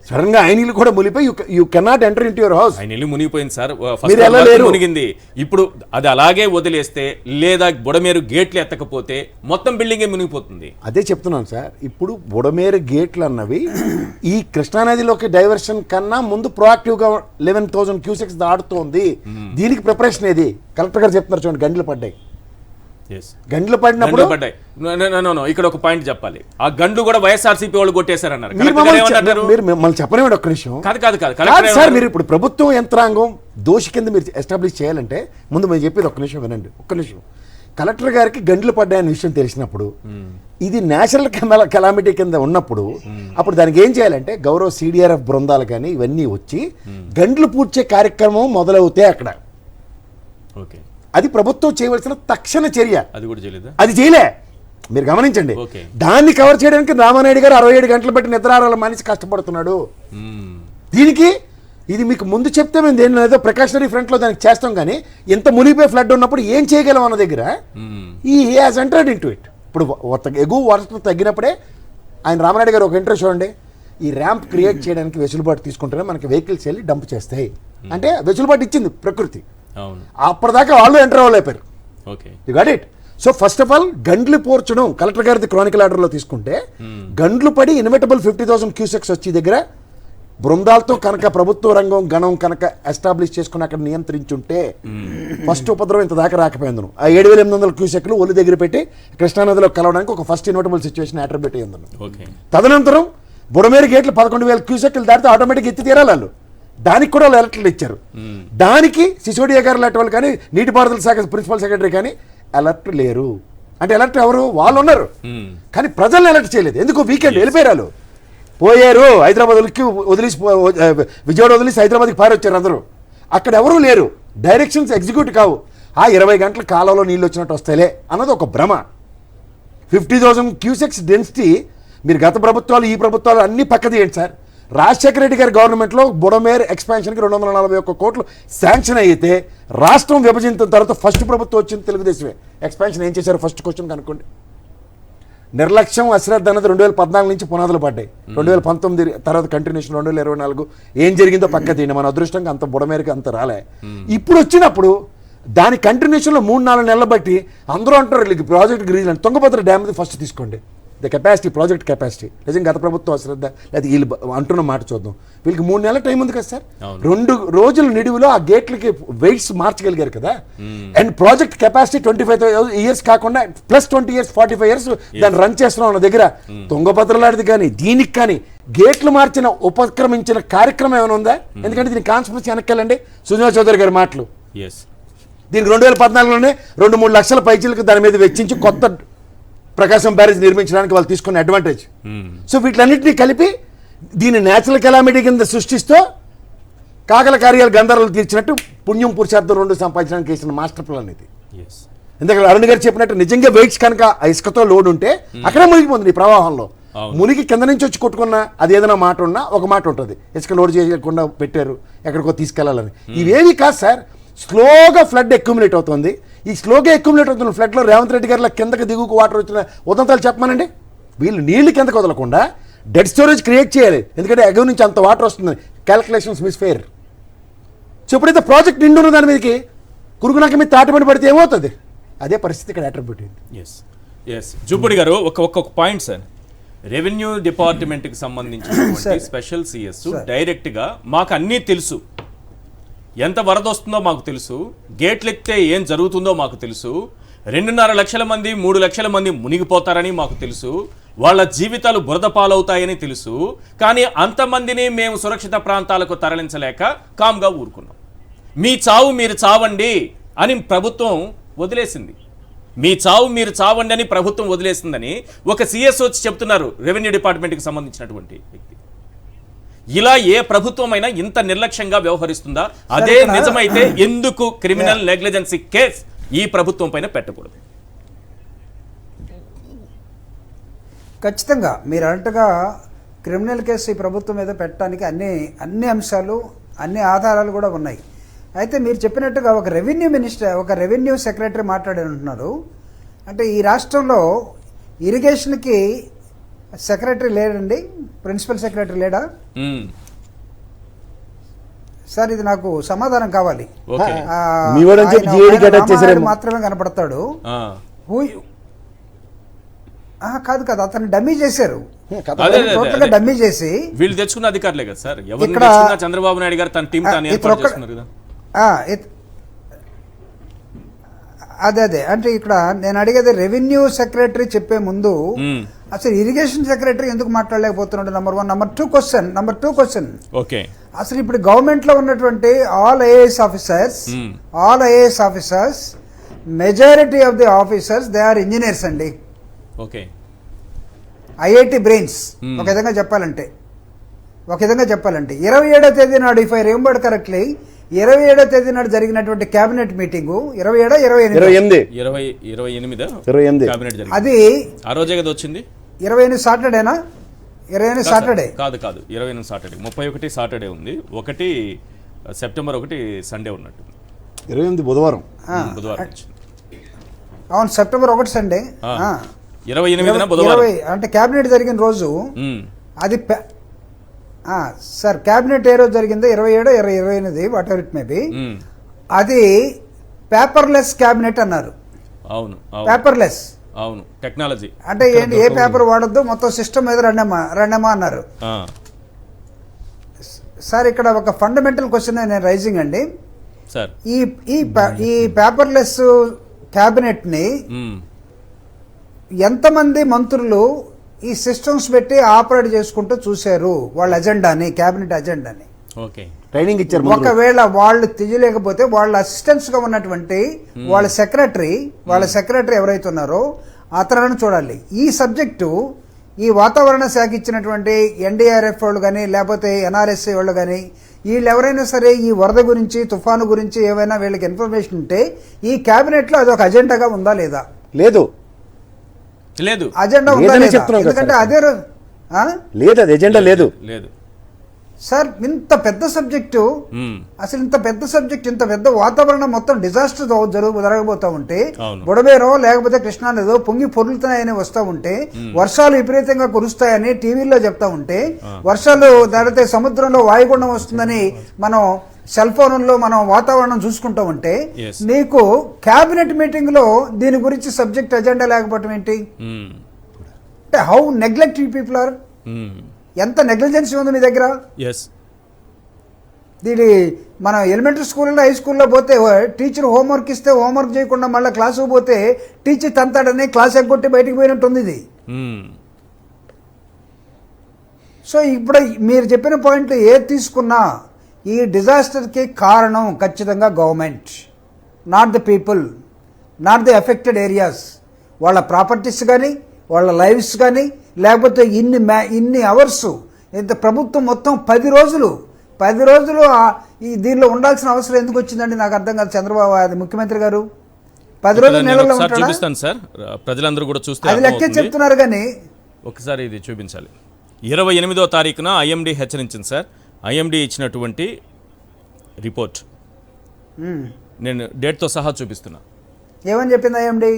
సడన్ గా ఆయన ఇల్లు కూడా మునిగిపోయి you cannot enter into your house. ఆయన ఇల్లు మునిగిపోయింది సార్, మీరు వెళ్ళలేరు. మునిగింది. ఇప్పుడు అది అలాగే వదిలేస్తే లేదా బుడమేరు గేట్లు ఎత్తకపోతే మొత్తం బిల్డింగే మునిగిపోతుంది. అదే చెప్తున్నాను సార్, ఇప్పుడు బుడమేరు గేట్లు అన్నవి ఈ కృష్ణానదిలోకి డైవర్షన్ కన్నా ముందు ప్రొయాక్టివ్ గా 11,000 క్యూసెక్స్ దాడుతోంది. దీనికి ప్రిపరేషన్ ఏది? కలెక్టర్ గారు చెప్తున్నారు చూడండి, గంటలు పడ్డాయి. గండ్లు పడినప్పుడు ఇక్కడ ఒక పాయింట్ చెప్పాలి, ఆ గండ్లు కూడా వైఎస్ఆర్సీపీ వాళ్ళు కొట్టేశారన్నారు. మీరు మమ్మల్ని చెప్పనివ్వండి ఒక్క నిమిషం. కాదు సార్, మీరు ఇప్పుడు ప్రభుత్వం యంత్రాంగం దోషి కింద మీరు ఎస్టాబ్లిష్ చేయాలంటే ముందు మీరు చెప్పేది ఒక్క నిమిషం వినండి, ఒక్క నిమిషం. కలెక్టర్ గారికి గండ్లు పడ్డాయనే విషయం తెలిసినప్పుడు, ఇది నేచురల్ కెలామిటీ కింద ఉన్నప్పుడు అప్పుడు దానికి ఏం చేయాలంటే గౌరవ సిడిఆర్ఎఫ్ బృందాలు కానీ ఇవన్నీ వచ్చి గండ్లు పూడ్చే కార్యక్రమం మొదలవుతాయి అక్కడ. అది ప్రభుత్వం చేయవలసిన తక్షణ చర్య. అది చేయలే, మీరు గమనించండి. దాన్ని కవర్ చేయడానికి రామానాయుడు గారు 67 గంటలు బట్టి నిద్రారాల మనిషి కష్టపడుతున్నాడు. దీనికి ఇది మీకు ముందు చెప్తే మేము దేని ఏదో ప్రికాషనరీ ఫ్రంట్ లో దానికి చేస్తాం, కానీ ఇంత మునిగిపోయి ఫ్లడ్ ఉన్నప్పుడు ఏం చేయగలం అన్న దగ్గర ఈ హాజ్ ఎంటర్డ్ ఇంటూ ఇట్. ఇప్పుడు ఎగువ వరద తగ్గినప్పుడే ఆయన రామానాయుడు గారు ఒక ఇంటర్వ్యూ చూడండి, ఈ ర్యాంప్ క్రియేట్ చేయడానికి వెసులుబాటు తీసుకుంటేనే మనకి వెహికల్స్ వెళ్ళి డంప్ చేస్తాయి అంటే వెసులుబాటు ఇచ్చింది ప్రకృతి. అప్పటిదాకా వాళ్ళు ఎంటర్ అవ్వలేపారు. You got it. So first of all గండ్లు పోర్చడం కలెక్టర్ గారి క్రానికల్ ఆర్డర్ లో తీసుకుంటే గండ్లు పడి ఇన్వెటబుల్ 50,000 క్యూసెక్స్ వచ్చి దగ్గర బృందాలతో కనుక ప్రభుత్వ రంగం గణం కనుక ఎస్టాబ్లిష్ చేసుకుని అక్కడ నియంత్రించుంటే ఫస్ట్ ఉపద్రవం ఇంత దాకా రాకపోయింది. ఆ 7,800 క్యూసెక్లు ఒళ్ళు దగ్గర పెట్టి కృష్ణానదిలో కలవడానికి ఒక ఫస్ట్ ఇన్వెటబుల్ సిచ్యువేషన్ అట్రిబ్యూట్ అయ్యింది. తదనంతరం బుడమేరు గేట్లు 11,000 క్యూసెక్లు దాటితే ఆటోమేటిక్ ఎత్తి తీరాలి వాళ్ళు. దానికి కూడా వాళ్ళు అలర్ట్లు ఇచ్చారు. దానికి సిసోడియా గారు లాంటి వాళ్ళు కానీ నీటిపారుదల శాఖ ప్రిన్సిపల్ సెక్రటరీ కానీ అలర్ట్ లేరు. అంటే అలర్ట్ ఎవరు? వాళ్ళు ఉన్నారు, కానీ ప్రజల్ని అలర్ట్ చేయలేదు. ఎందుకు? వీకెండ్ వెళ్ళిపోయారు, పోయారు హైదరాబాద్ వదిలేసి విజయవాడ వదిలేసి హైదరాబాద్కి పారొచ్చారు అందరూ. అక్కడ ఎవరూ లేరు, డైరెక్షన్స్ ఎగ్జిక్యూట్ కావు. ఆ 20 గంటల కాలంలో నీళ్ళు వచ్చినట్టు వస్తాయిలే అన్నది ఒక భ్రమ. 50,000 క్యూసెక్స్ డెన్సిటీ మీరు గత ప్రభుత్వాలు ఈ ప్రభుత్వాలు అన్ని పక్కదీయండి సార్. రాజశేఖర రెడ్డి గారి గవర్నమెంట్లో బుడమేరు ఎక్స్పాన్షన్కి 241 కోట్లు శాంక్షన్ అయితే రాష్ట్రం విభజించిన తర్వాత ఫస్ట్ ప్రభుత్వం వచ్చింది తెలుగుదేశమే. ఎక్స్పాన్షన్ ఏం చేశారు? ఫస్ట్ క్వశ్చన్ కనుక్కోండి. నిర్లక్ష్యం అశ్రద్ధ అన్నది 2014 నుంచి పునాదులు పడ్డాయి. 2019 తర్వాత కంటిన్యూషన్ 2024 ఏం జరిగిందో పక్క తీయండి. మన అదృష్టంగా అంత బుడమేరుకి అంత రాలే. ఇప్పుడు వచ్చినప్పుడు దాని కంటిన్యూషన్లో 3-4 నెలలు బట్టి అందరూ అంటారు project reason Tungabhadra dam first తీసుకోండి, ద కెపాసిటీ ప్రాజెక్ట్ కెపాసిటీ. నిజంగా గత ప్రభుత్వం అశ్రద్ధ లేదా వీళ్ళు అంటున్న మాట చూద్దాం. వీళ్ళకి 3 నెలల టైం ఉంది కదా సార్. 2 రోజుల నిడివిలో ఆ గేట్లకి వెయిట్స్ మార్చగలిగారు కదా. అండ్ ప్రాజెక్ట్ కెపాసిటీ 25 ఇయర్స్ కాకుండా ప్లస్ 20 ఇయర్స్ 45 ఇయర్స్ దాన్ని రన్ చేస్తున్నాం అన్న దగ్గర తుంగభద్ర లాంటిది కానీ దీనికి కానీ గేట్లు మార్చిన ఉపక్రమించిన కార్యక్రమం ఏమైనా ఉందా? ఎందుకంటే దీని కాన్స్పిరసీ వెనక్కెళ్ళండి. సుజనా చౌదరి గారి మాటలు. దీనికి 2014లోనే 2-3 లక్షల పైచీలకు దాని మీద వెచ్చించి కొత్త ప్రకాశం బ్యారేజ్ నిర్మించడానికి వాళ్ళు తీసుకున్న అడ్వాంటేజ్. సో వీటిలన్నింటినీ కలిపి దీన్ని నేచురల్ కెలామిటీ కింద సృష్టిస్తూ కాకల కార్యాలు గంధర్వులు తీర్చినట్టు పుణ్యం పురుషార్థం 2 సంపాదించడానికి వేసిన మాస్టర్ ప్లాన్ ఇది. ఎందుకంటే అరుణ్ గారు చెప్పినట్టు నిజంగా వెయిట్స్ కనుక ఇసుకతో లోడ్ ఉంటే అక్కడే మునిగిపోతుంది. ఈ ప్రవాహంలో మునిగి కింద నుంచి వచ్చి కొట్టుకున్నా అది ఏదైనా మాట ఉన్నా ఒక మాట ఉంటుంది, ఇసుక లోడ్ చేయకుండా పెట్టారు ఎక్కడికో తీసుకెళ్లాలని. ఇవేవి కాదు సార్, స్లోగా ఫ్లడ్ అక్యుములేట్ అవుతుంది. ఈ స్లోగా అక్యుములేట్ అవుతున్న ఫ్లడ్లో రేవంత్ రెడ్డి గారిలో కిందకి దిగుకు వాటర్ వచ్చిన ఉదంతాలు చెప్పమనండి. వీళ్ళు నీళ్లు కిందకు వదలకుండా డెడ్ స్టోరేజ్ క్రియేట్ చేయాలి. ఎందుకంటే ఎగువ నుంచి అంత వాటర్ వస్తుంది, క్యాల్కులేషన్స్ మిస్ఫేర్. సో ఎప్పుడైతే ప్రాజెక్ట్ నిండున్న దాని మీదకి కురుగునాక మీద తాటిపడి పడితే ఏమవుతుంది? అదే పరిస్థితి ఇక్కడ అట్రిబ్యూట్ అయింది. జూపూడి గారు ఒక్కొక్క పాయింట్ సార్. రెవెన్యూ డిపార్ట్మెంట్కి సంబంధించిన స్పెషల్ సిఎస్ డైరెక్ట్గా మాకు అన్నీ తెలుసు, ఎంత వరద వస్తుందో మాకు తెలుసు, గేట్లు ఎక్కితే ఏం జరుగుతుందో మాకు తెలుసు, 2.5 లక్షల మంది 3 లక్షల మంది మునిగిపోతారని మాకు తెలుసు, వాళ్ళ జీవితాలు బురద పాలవుతాయని తెలుసు. కానీ అంతమందిని మేము సురక్షిత ప్రాంతాలకు తరలించలేక కామ్గా ఊరుకున్నాం. మీ చావు మీరు చావండి అని ప్రభుత్వం వదిలేసింది. మీ చావు మీరు చావండి అని ప్రభుత్వం వదిలేసిందని ఒక సిఎస్ వచ్చి చెప్తున్నారు, రెవెన్యూ డిపార్ట్మెంట్కి సంబంధించినటువంటి వ్యక్తి. ఇలా ఏ ప్రభుత్వమైనా ఇంత నిర్లక్ష్యంగా వ్యవహరిస్తుందా? అదే నిజమైతే ఎందుకు క్రిమినల్ నెగ్లిజెన్సీ కేసు ఈ ప్రభుత్వం పైన పెట్టకూడదు? ఖచ్చితంగా మీరు అన్నట్టుగా క్రిమినల్ కేసు ఈ ప్రభుత్వం మీద పెట్టడానికి అన్ని అంశాలు అన్ని ఆధారాలు కూడా ఉన్నాయి. అయితే మీరు చెప్పినట్టుగా ఒక రెవెన్యూ సెక్రటరీ మాట్లాడి అంటున్నారు. అంటే ఈ రాష్ట్రంలో ఇరిగేషన్కి సెక్రటరీ లేడండి, ప్రిన్సిపల్ సెక్రటరీ లేడా? సార్ ఇది నాకు సమాధానం కావాలి. మాత్రమే కనపడతాడు. కాదు కాదు, అతను డమ్మీ చేశారు, టోటల్ గా డమ్మీ చేసి వీళ్ళు తెచ్చుకున్న అధికారులే కదా సార్. ఎవరు తెచ్చుకున్నా చంద్రబాబు నాయుడు గారు తన టీం తాను ఏర్పాటు చేస్తున్నారు కదా. అదే అంటే ఇక్కడ నేను అడిగేది రెవెన్యూ సెక్రటరీ చెప్పే ముందు అసలు ఇరిగేషన్ సెక్రటరీ ఎందుకు మాట్లాడలేకపోతున్నాడు? నంబర్ 1. నంబర్ 2 క్వశ్చన్ ఓకే, అసలు ఇప్పుడు గవర్నమెంట్ లో ఉన్నటువంటి all IAS officers majority of the officers they are engineers అండి. Okay, IIT brains. ఒక విధంగా చెప్పాలంటే 27వ తేదీ నాడు, ఇఫ్ ఐ రిమెంబర్ కరెక్ట్లీ, 27వ తేదీ నాడు జరిగినటువంటి కేబినెట్ మీటింగ్ 27 అది ఆ రోజే కదా వచ్చింది. 28 సాటర్డేనా? 28 సాటర్డే కాదు 28 సాటర్డే, 31 సాటర్డే ఉంది, 1 సెప్టెంబర్ 1 సండే ఉన్నట్టు. 28 బుధవారం. అవును, సెప్టెంబర్ 1 సండే, 28న బుధవారం. అంటే కేబినెట్ జరిగిన రోజు అది. సార్ కేబినెట్ ఏ రోజు జరిగిందో 27, 28 what ever it may be, అది పేపర్లెస్ కేబినెట్ అన్నారు. అవును, పేపర్లెస్. అవును, టెక్నాలజీ అంటే ఏంటి, ఏ పేపర్ వాడొద్దు, మొత్తం సిస్టమ్ మీద రండమ్మా అన్నారు. సార్ ఇక్కడ ఒక ఫండమెంటల్ క్వశ్చన్ నేను రైజింగ్ అండి సార్. ఈ పేపర్లెస్ కేబినెట్ ని ఎంతమంది మంత్రులు ఈ సిస్టమ్స్ పెట్టి ఆపరేట్ చేసుకుంటూ చూశారు వాళ్ళ అజెండాని, కేబినెట్ అజెండాని? ట్రైనింగ్ ఇచ్చారు. ఒకవేళ వాళ్ళు తెలియలేకపోతే వాళ్ళ అసిస్టెంట్స్ గా ఉన్నటువంటి వాళ్ళ సెక్రటరీ ఎవరైతే ఉన్నారో అతను చూడాలి. ఈ సబ్జెక్టు ఈ వాతావరణ శాఖ ఇచ్చినటువంటి ఎన్డీఆర్ఎఫ్ వాళ్ళు కానీ లేకపోతే ఎన్ఆర్ఎస్ఏ వాళ్ళు కానీ వీళ్ళు ఎవరైనా సరే ఈ వరద గురించి, తుఫాను గురించి ఏమైనా వీళ్ళకి ఇన్ఫర్మేషన్ ఉంటే ఈ కేబినెట్ లో అదొక అజెండాగా ఉందా లేదా? లేదు, అజెండా ఉందా లేదా? ఎందుకంటే అదే లేదు, అది ఎజెండా లేదు. సార్ ఇంత పెద్ద సబ్జెక్టు, అసలు ఇంత పెద్ద వాతావరణం మొత్తం డిజాస్టర్ జరగబోతా ఉంటే, బుడమేరో లేకపోతే కృష్ణా నదో పొంగి పొర్లుతున్నాయని వస్తా ఉంటే, వర్షాలు విపరీతంగా కురుస్తాయని టీవీల్లో చెప్తా ఉంటే, వర్షాలు దాడితే సముద్రంలో వాయుగుండం వస్తుందని మనం సెల్ ఫోన్లో మనం వాతావరణం చూసుకుంటూ ఉంటే, నీకు కేబినెట్ మీటింగ్ లో దీని గురించి సబ్జెక్ట్ అజెండా లేకపోవటం ఏంటి? అంటే how neglect you people are. ఎంత నెగ్లిజెన్స్ ఉంది మీ దగ్గర? దీని మనం ఎలిమెంటరీ స్కూల్లో, హై స్కూల్లో పోతే టీచర్ హోంవర్క్ ఇస్తే హోంవర్క్ చేయకుండా మళ్ళీ క్లాసుకు పోతే టీచర్ తంతాడని క్లాస్ ఎగ్గొట్టి బయటికి పోయినట్టుంది ఇది. సో ఇప్పుడు మీరు చెప్పిన పాయింట్లు ఏది తీసుకున్నా ఈ డిజాస్టర్కి కారణం ఖచ్చితంగా government, not the people, not the affected areas. వాళ్ళ ప్రాపర్టీస్ కానీ, వాళ్ళ లైఫ్స్ కానీ, లేకపోతే ఇన్ని అవర్స్, ఇంత ప్రభుత్వం మొత్తం 10 రోజులు ఈ దీనిలో ఉండాల్సిన అవసరం ఎందుకు వచ్చిందండి? నాకు అర్థం కాదు. చంద్రబాబు అది ముఖ్యమంత్రి గారు 10 రోజులు నెలలో చూపిస్తాను సార్, ప్రజలందరూ కూడా చూస్తే అది లెక్కే చెప్తున్నారు. కానీ ఒకసారి ఇది చూపించాలి. 28వ తారీఖున ఐఎండీ హెచ్చరించింది సార్. ఐఎండీ ఇచ్చినటువంటి రిపోర్ట్ నేను డేట్తో సహా చూపిస్తున్నా. ఏమని చెప్పింది ఐఎండీ?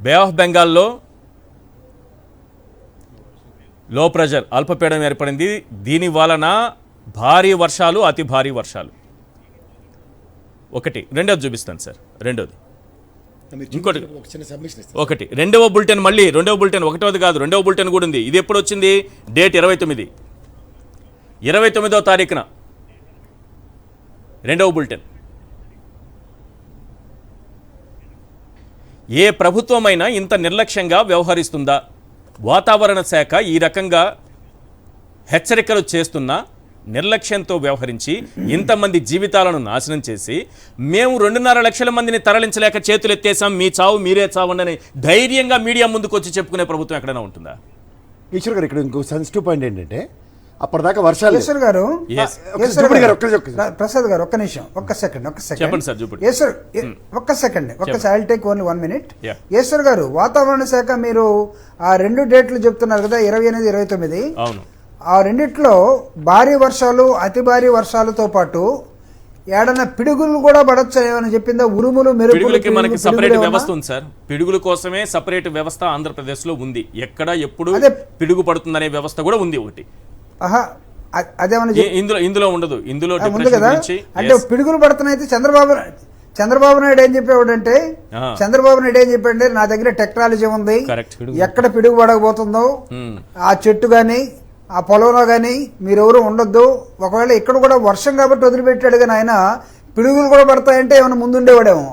బే ఆఫ్ బెంగాల్లో లో ప్రెషర్ అల్పపీడనం ఏర్పడింది. దీని వలన భారీ వర్షాలు, అతి భారీ వర్షాలు. రెండోది చూపిస్తాను సార్. ఇంకోటి రెండవ బులెటిన్, మళ్ళీ రెండవ బులెటిన్, ఒకటోది కాదు, రెండవ బులెటిన్ కూడా ఉంది. ఇది ఎప్పుడు వచ్చింది? డేట్ 29వ తారీఖున రెండవ బులెటిన్. ఏ ప్రభుత్వమైనా ఇంత నిర్లక్ష్యంగా వ్యవహరిస్తుందా? వాతావరణ శాఖ ఈ రకంగా హెచ్చరికలు చేస్తున్నా నిర్లక్ష్యంతో వ్యవహరించి ఇంతమంది జీవితాలను నాశనం చేసి, మేము 2.5 లక్షల మందిని తరలించలేక చేతులు ఎత్తేసాం, మీ చావు మీరే చావండి ధైర్యంగా మీడియా ముందుకు వచ్చి చెప్పుకునే ప్రభుత్వం ఎక్కడైనా ఉంటుందా? ఈశ్వర్ గారు, ఇక్కడ ఇంకో సెన్సిటివ్ పాయింట్ ఏంటంటే, అప్పటిదాకా వర్షాలు. ఈశ్వర్ గారు, ప్రసాద్ గారు ఒక్క నిమిషం, ఒక్క సెకండ్ చెప్పండి సార్. ఈశ్వర్ ఒక్క second, I'll take only 1 minute. Eshwar garu, వాతావరణ శాఖ మీరు ఆ 2 డేట్లు చెప్తున్నారు కదా, 28, 29. అవును. ఆ రెండిట్లో భారీ వర్షాలు, అతి భారీ వర్షాలతో పాటు ఏడన్నా పిడుగులు కూడా పడొచ్చు ఏమైనా చెప్పిందా? ఉరుములు మెరుపులు పిడుగులకి మనకి పిడుగులు సపరేట్ ఏమన్నా? వ్యవస్థ ఉంది సార్. పిడుగుల కోసమే సపరేట్ వ్యవస్థ ఆంధ్రప్రదేశ్ లో ఉంది. ఎక్కడ ఎప్పుడు అదే. పిడుగు పడుతుందనే వ్యవస్థ కూడా ఉంది ఒకటి. ఆహా, అదేమన్నా ఇందులో ఉండదు. ఇందులో ఉంది డిప్రెషన్ కదా. గురించి అంటే పిడుగులు పడుతున్నాయితే చంద్రబాబు నాయుడు ఏం చెప్పాడంటే నా దగ్గర టెక్నాలజీ ఉంది, కరెక్ట్. ఎక్కడ పిడుగు పడకపోతుందో ఆ చెట్టు గాని ఆ పొలంలో గాని మీరెవరు ఉండొద్దు, ఒకవేళ ఇక్కడ కూడా వర్షం కాబట్టి వదిలిపెట్టాడు కానీ ఆయన పిడుగులు కూడా పడతాయంటే ఏమైనా ముందుండేవాడేమో.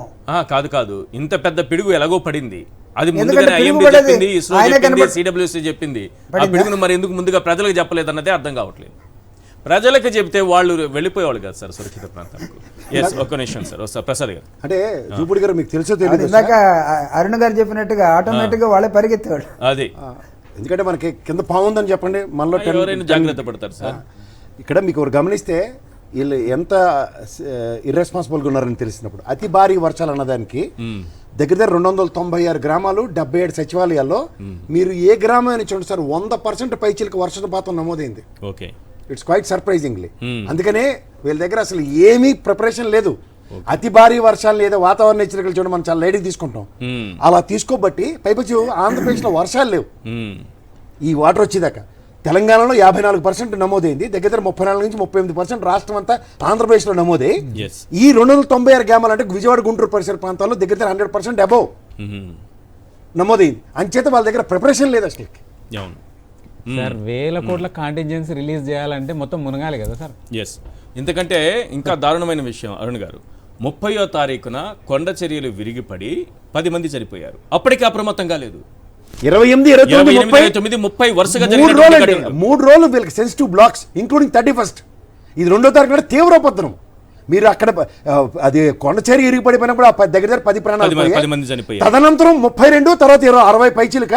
కాదు ఇంత పెద్ద పిడుగు ఎలాగో పడింది. అది ఎందుకంటే ముందుగానే పిడుగు IMD పడేది చెప్పింది, ఇస్రో ఆయన చెప్పింది, కనబడి- CWC చెప్పింది. ఆ పడిందా? పిడుగును మరి ఎందుకు ముందుగా ప్రజలకు చెప్పలేదు అన్నదే అర్థం కావట్లేదు. ప్రజలకు చెప్తే వాళ్ళు వెళ్ళిపోయేవాళ్ళు కాదు సార్ సురక్షిత ప్రాంతానికి. ఒక్క నిమిషం సార్, వస్తా ప్రసాద్ గారు. అంటే జూపుడి గారు మీకు తెలుసో తెలియదు, ఇందాక అరుణ్ గారు చెప్పినట్టుగా ఆటోమేటిక్ గా వాళ్ళే పరిగెత్తేవాడు. అది ఎందుకంటే మనకి కింద పాము ఉందని చెప్పండి, మనలో ఎవరైనా జాగ్రత్త పడతారు సార్. ఇక్కడ మీకు ఒకరు గమనిస్తే వీళ్ళు ఎంత ఇర్రెస్పాన్సిబుల్గా ఉన్నారని తెలిసినప్పుడు అతి భారీ వర్షాలు అన్నదానికి దగ్గర 296 గ్రామాలు 77 సచివాలయాల్లో మీరు ఏ గ్రామాన్ని చూడండి సార్ 100% పైచిలకు వర్షపాతం నమోదైంది. Okay, it's quite surprisingly. అందుకనే వీళ్ళ దగ్గర అసలు ఏమీ ప్రిపరేషన్ లేదు. అతి భారీ వర్షాలు లేదా వాతావరణ హెచ్చరికలు చూడండి మనం చాలా లైట్గా తీసుకుంటాం, అలా తీసుకోబట్టి పైపచ్చి ఆంధ్రప్రదేశ్లో వర్షాలు లేవు. ఈ వాటర్ వచ్చేదాకా తెలంగాణలో 54% నమోదైంది, దగ్గర 34 నుంచి 38% రాష్ట్రం అంతా ఆంధ్రప్రదేశ్లో నమోదై ఈ 296 గ్రామాలు అంటే విజయవాడ గుంటూరు పరిసర ప్రాంతాల్లో దగ్గర 100% అబౌవ్ నమోదైంది. అంచేత వాళ్ళ దగ్గర ప్రిపరేషన్ లేదు అసలు. సార్ వేల కోట్ల కాంటింజెన్సీ రిలీజ్ చేయాలంటే మొత్తం మునగాలి కదా సార్. ఇంతకంటే ఇంకా దారుణమైన విషయం అరుణ్ గారు, 30వ తారీఖున కొండ చర్యలు విరిగిపడి 10 మంది చనిపోయారు. అప్పటికి అప్రమత్తంగా లేదు. 28, 29, 30 వరుసగా 3 రోజులు వీళ్ళకి సెన్సిటివ్ బ్లాక్స్ ఇంక్లూడింగ్ 31st. ఇది 2వ తారీఖున తీవ్రోపద్రం. మీరు అక్కడ అది కొండచేరి ఇరిగిపడిపోయినప్పుడు దగ్గర 10 ప్రాణాలు చనిపోయారు. తదనంతరం 32, తర్వాత 60 పైచీలక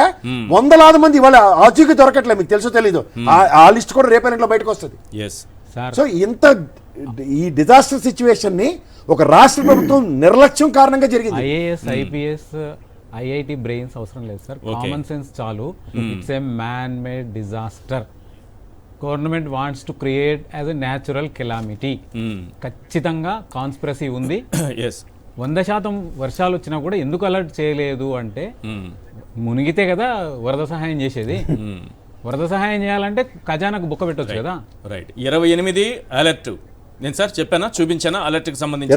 వందలాది మంది వాళ్ళ ఆచూకీ దొరకట్లేదు. మీకు తెలుసో తెలీదు, ఆ లిస్ట్ కూడా రేపటి బయటకు వస్తుంది. సో ఇంత ఈ డిజాస్టర్ సిచ్యువేషన్ ని ఒక రాష్ట్ర ప్రభుత్వం నిర్లక్ష్యం కారణంగా జరిగింది. IAS, IPS, IIT బ్రెయిన్స్ అవసరం లేదు సార్, కామన్ సెన్స్ చాలు. It's a man made disaster. Government wants to create as a natural calamity. ఖచ్చితంగా కాన్స్పిరసీ ఉంది. 100% వర్షాలు వచ్చినా కూడా ఎందుకు అలర్ట్ చేయలేదు అంటే మునిగితే కదా వరద సహాయం చేసేది. వరద సహాయం చేయాలంటే ఖజానాకు బుక్క పెట్టొచ్చు కదా. రైట్. 28 అలర్ట్ నేను సార్ చెప్పానా, చూపించానా? అలర్ట్కి సంబంధించి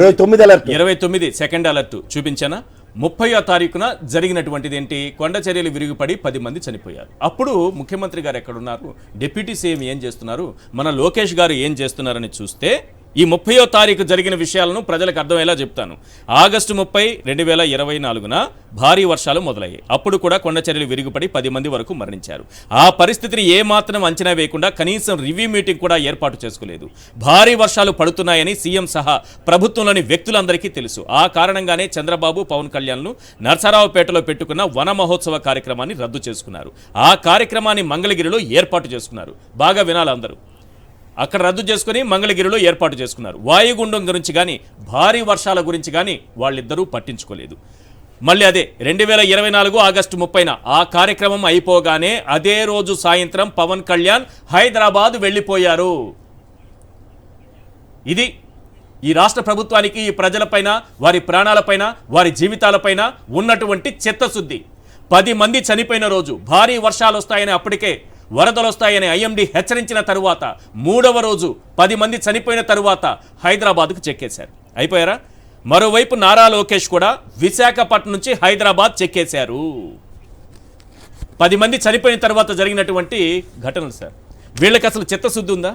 29 సెకండ్ అలర్ట్ చూపించానా? 30వ తారీఖున జరిగినటువంటిది ఏంటి? కొండ చర్యలు విరిగిపడి 10 మంది చనిపోయారు. అప్పుడు ముఖ్యమంత్రి గారు ఎక్కడున్నారు, డిప్యూటీ సీఎం ఏం చేస్తున్నారు, మన లోకేష్ గారు ఏం చేస్తున్నారని చూస్తే ఈ 30వ తారీఖు జరిగిన విషయాలను ప్రజలకు అర్థమయ్యేలా చెప్తాను. ఆగస్టు 30, 2024న భారీ వర్షాలు మొదలయ్యాయి. అప్పుడు కూడా కొండ చర్యలు విరిగిపడి 10 మంది వరకు మరణించారు. ఆ పరిస్థితిని ఏమాత్రం అంచనా వేయకుండా కనీసం రివ్యూ మీటింగ్ కూడా ఏర్పాటు చేసుకోలేదు. భారీ వర్షాలు పడుతున్నాయని సీఎం సహా ప్రభుత్వంలోని వ్యక్తులందరికీ తెలుసు. ఆ కారణంగానే చంద్రబాబు, పవన్ కళ్యాణ్ను నర్సరావుపేటలో పెట్టుకున్న వన మహోత్సవ కార్యక్రమాన్ని రద్దు చేసుకున్నారు. ఆ కార్యక్రమాన్ని మంగళగిరిలో ఏర్పాటు చేసుకున్నారు. బాగా వినాలి అందరూ. అక్కడ రద్దు చేసుకుని మంగళగిరిలో ఏర్పాటు చేసుకున్నారు. వాయుగుండం గురించి కానీ భారీ వర్షాల గురించి కానీ వాళ్ళిద్దరూ పట్టించుకోలేదు. మళ్ళీ అదే 2024 ఆగస్టు 30న ఆ కార్యక్రమం అయిపోగానే అదే రోజు సాయంత్రం పవన్ కళ్యాణ్ హైదరాబాద్ వెళ్ళిపోయారు. ఇది ఈ రాష్ట్ర ప్రభుత్వానికి, ఈ ప్రజలపైన, వారి ప్రాణాలపైన, వారి జీవితాలపైన ఉన్నటువంటి చిత్తశుద్ధి. 10 మంది చనిపోయిన రోజు, భారీ వర్షాలు వస్తాయని అప్పటికే వరదలు వస్తాయని IMD హెచ్చరించిన తరువాత 3వ రోజు 10 మంది చనిపోయిన తరువాత హైదరాబాద్కు చెక్కేశారు. అయిపోయారా? మరోవైపు నారా లోకేష్ కూడా విశాఖపట్నం నుంచి హైదరాబాద్ చెక్కేశారు. 10 మంది చనిపోయిన తర్వాత జరిగినటువంటి ఘటనలు సార్. వీళ్ళకి అసలు చిత్తశుద్ధి ఉందా?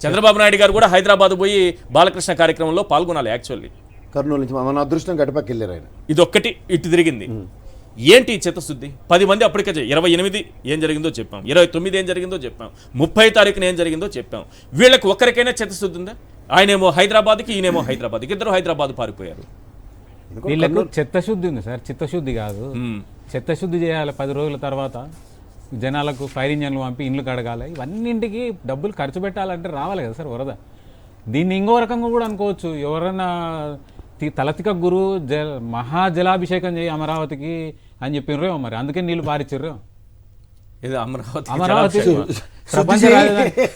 చంద్రబాబు నాయుడు గారు కూడా హైదరాబాద్ పోయి బాలకృష్ణ కార్యక్రమంలో పాల్గొనాలి. యాక్చువల్లీ కర్నూలు నుంచి మన అదృష్టం గడపకి వెళ్ళారు ఆయన. ఇదొక్కటి ఇటు తిరిగింది. ఏంటి చిత్తశుద్ధి? 10 మంది అప్పటికే 28 ఏం జరిగిందో చెప్పాం, 29 ఏం జరిగిందో చెప్పాం, 30 తారీఖున ఏం జరిగిందో చెప్పాం. వీళ్ళకి ఒక్కరికైనా చిత్తశుద్ధి ఉందా? ఆయనేమో హైదరాబాద్కి, ఈయనేమో హైదరాబాద్కి, ఇద్దరు హైదరాబాద్ పారిపోయారు. వీళ్ళకు చిత్తశుద్ధి ఉంది సార్, చిత్తశుద్ధి కాదు. చిత్తశుద్ధి చేయాలి. 10 రోజుల తర్వాత జనాలకు ఫైర్ ఇంజన్లు పంపి ఇండ్లు కడగాలి. ఇవన్నింటికి డబ్బులు ఖర్చు పెట్టాలంటే రావాలి కదా సార్ వరద. దీన్ని ఇంకో రకంగా కూడా అనుకోవచ్చు. ఎవరైనా తలతిక గురు మహాజలాభిషేకం చేయి అమరావతికి అని చెప్పినరేమో మరి, అందుకే నీళ్ళు పారిచ్చిర్రు. అమరావతి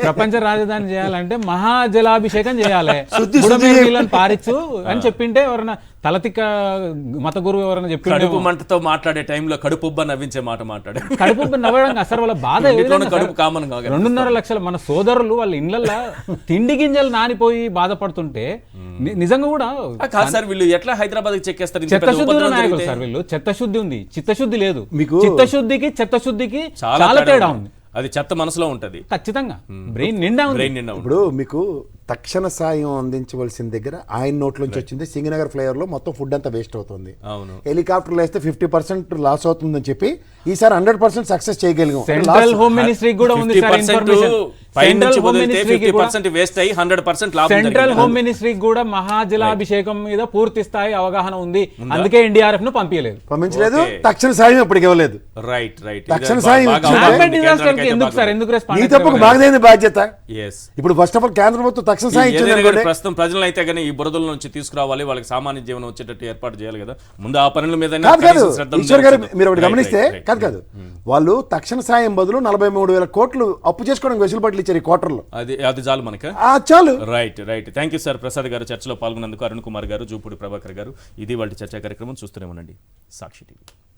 ప్రపంచ రాజధాని చేయాలంటే మహాజలాభిషేకం చేయాలి, బుడమేరు పారిచ్చు అని చెప్పింటే ఎవరైనా తలతిక్క మత గురువు ఎవరైనా చెప్పి కడుపు మంటతో మాట్లాడే టైంలో కడుపుబ్బ నవ్వించే మాట మాట్లాడే, కడుపుబ్బ నవ్వడం అసలు వాళ్ళ బాధ. కడుపు కామన్ 2.5 లక్షల మన సోదరులు వాళ్ళ ఇళ్లలో తిండి గింజలు నానిపోయి బాధపడుతుంటే నిజంగా కూడా కాదు సార్, వీళ్ళు ఎట్లా హైదరాబాద్ చెక్కేస్తారు? చెత్తశుద్ధి నాయకులు సార్ వీళ్ళు. చిత్తశుద్ధి ఉంది, చిత్తశుద్ధి లేదు. చిత్తశుద్ధికి చాలా తేడా ఉంది. అది చెత్త మనసులో ఉంటది ఖచ్చితంగా. బ్రెయిన్ నిండా ఉంది. ఇప్పుడు మీకు తక్షణ సాయం అందించవలసిన దగ్గర ఆయన నోట్లోంచి వచ్చింది సింగనగర్ ఫ్లైఓవర్ లో మొత్తం ఫుడ్ అంతా వేస్ట్ అవుతుంది. హెలికాప్టర్లు వేస్తే 50% లాస్ అవుతుందని చెప్పి ఈసారి 100% సక్సెస్ చేయగలిగాం. సెంట్రల్ హోమ్ మినిస్ట్రీ కూడా ఉంది sir information. Central home ministry కూడా మహాజలాభిషేకం మీద పూర్తి స్థాయి అవగాహన ఉంది, అందుకే ఎన్డీఆర్ఎఫ్ ను పంపించలేదు. తక్షణ సాయం ఇప్పటికి ఇవ్వలేదు. తక్షణ సాయం ఎందుకు సార్, ఎందుకు ఈ తప్పుకు బాగైంది బాధ్యత. ఇప్పుడు ఫస్ట్ ఆఫ్ ఆల్ కేంద్ర ప్రభుత్వం తక్షణ సాయం ఇచ్చింది. ప్రస్తుతం ప్రజలను అయితే కానీ ఈ బురదల నుంచి తీసుకురావాలి, వాళ్ళకి సామాన్య జీవనం వచ్చేటట్టు ఏర్పాటు చేయాలి కదా. ముందు ఆ పనుల మీద ఈశ్వర్ గారు మీరు ఒకటి గమనిస్తే కాదు వాళ్ళు తక్షణ సాయం బదులు 43,000 కోట్లు అప్పు చేసుకోవడానికి వెసులుబాట్లు ఇచ్చారు ఈ క్వార్టర్లో. అది చాలు మనకి, చాలు. Right. Thank you sir. Prasad గారు చర్చలో పాల్గొన్నందుకు, అరుణ్ కుమార్ గారు, జూపూడి ప్రభాకర్ గారు. ఇది వాళ్ళ చర్చా కార్యక్రమం. చూస్తూనే ఉండండి సాక్షి టీవీ.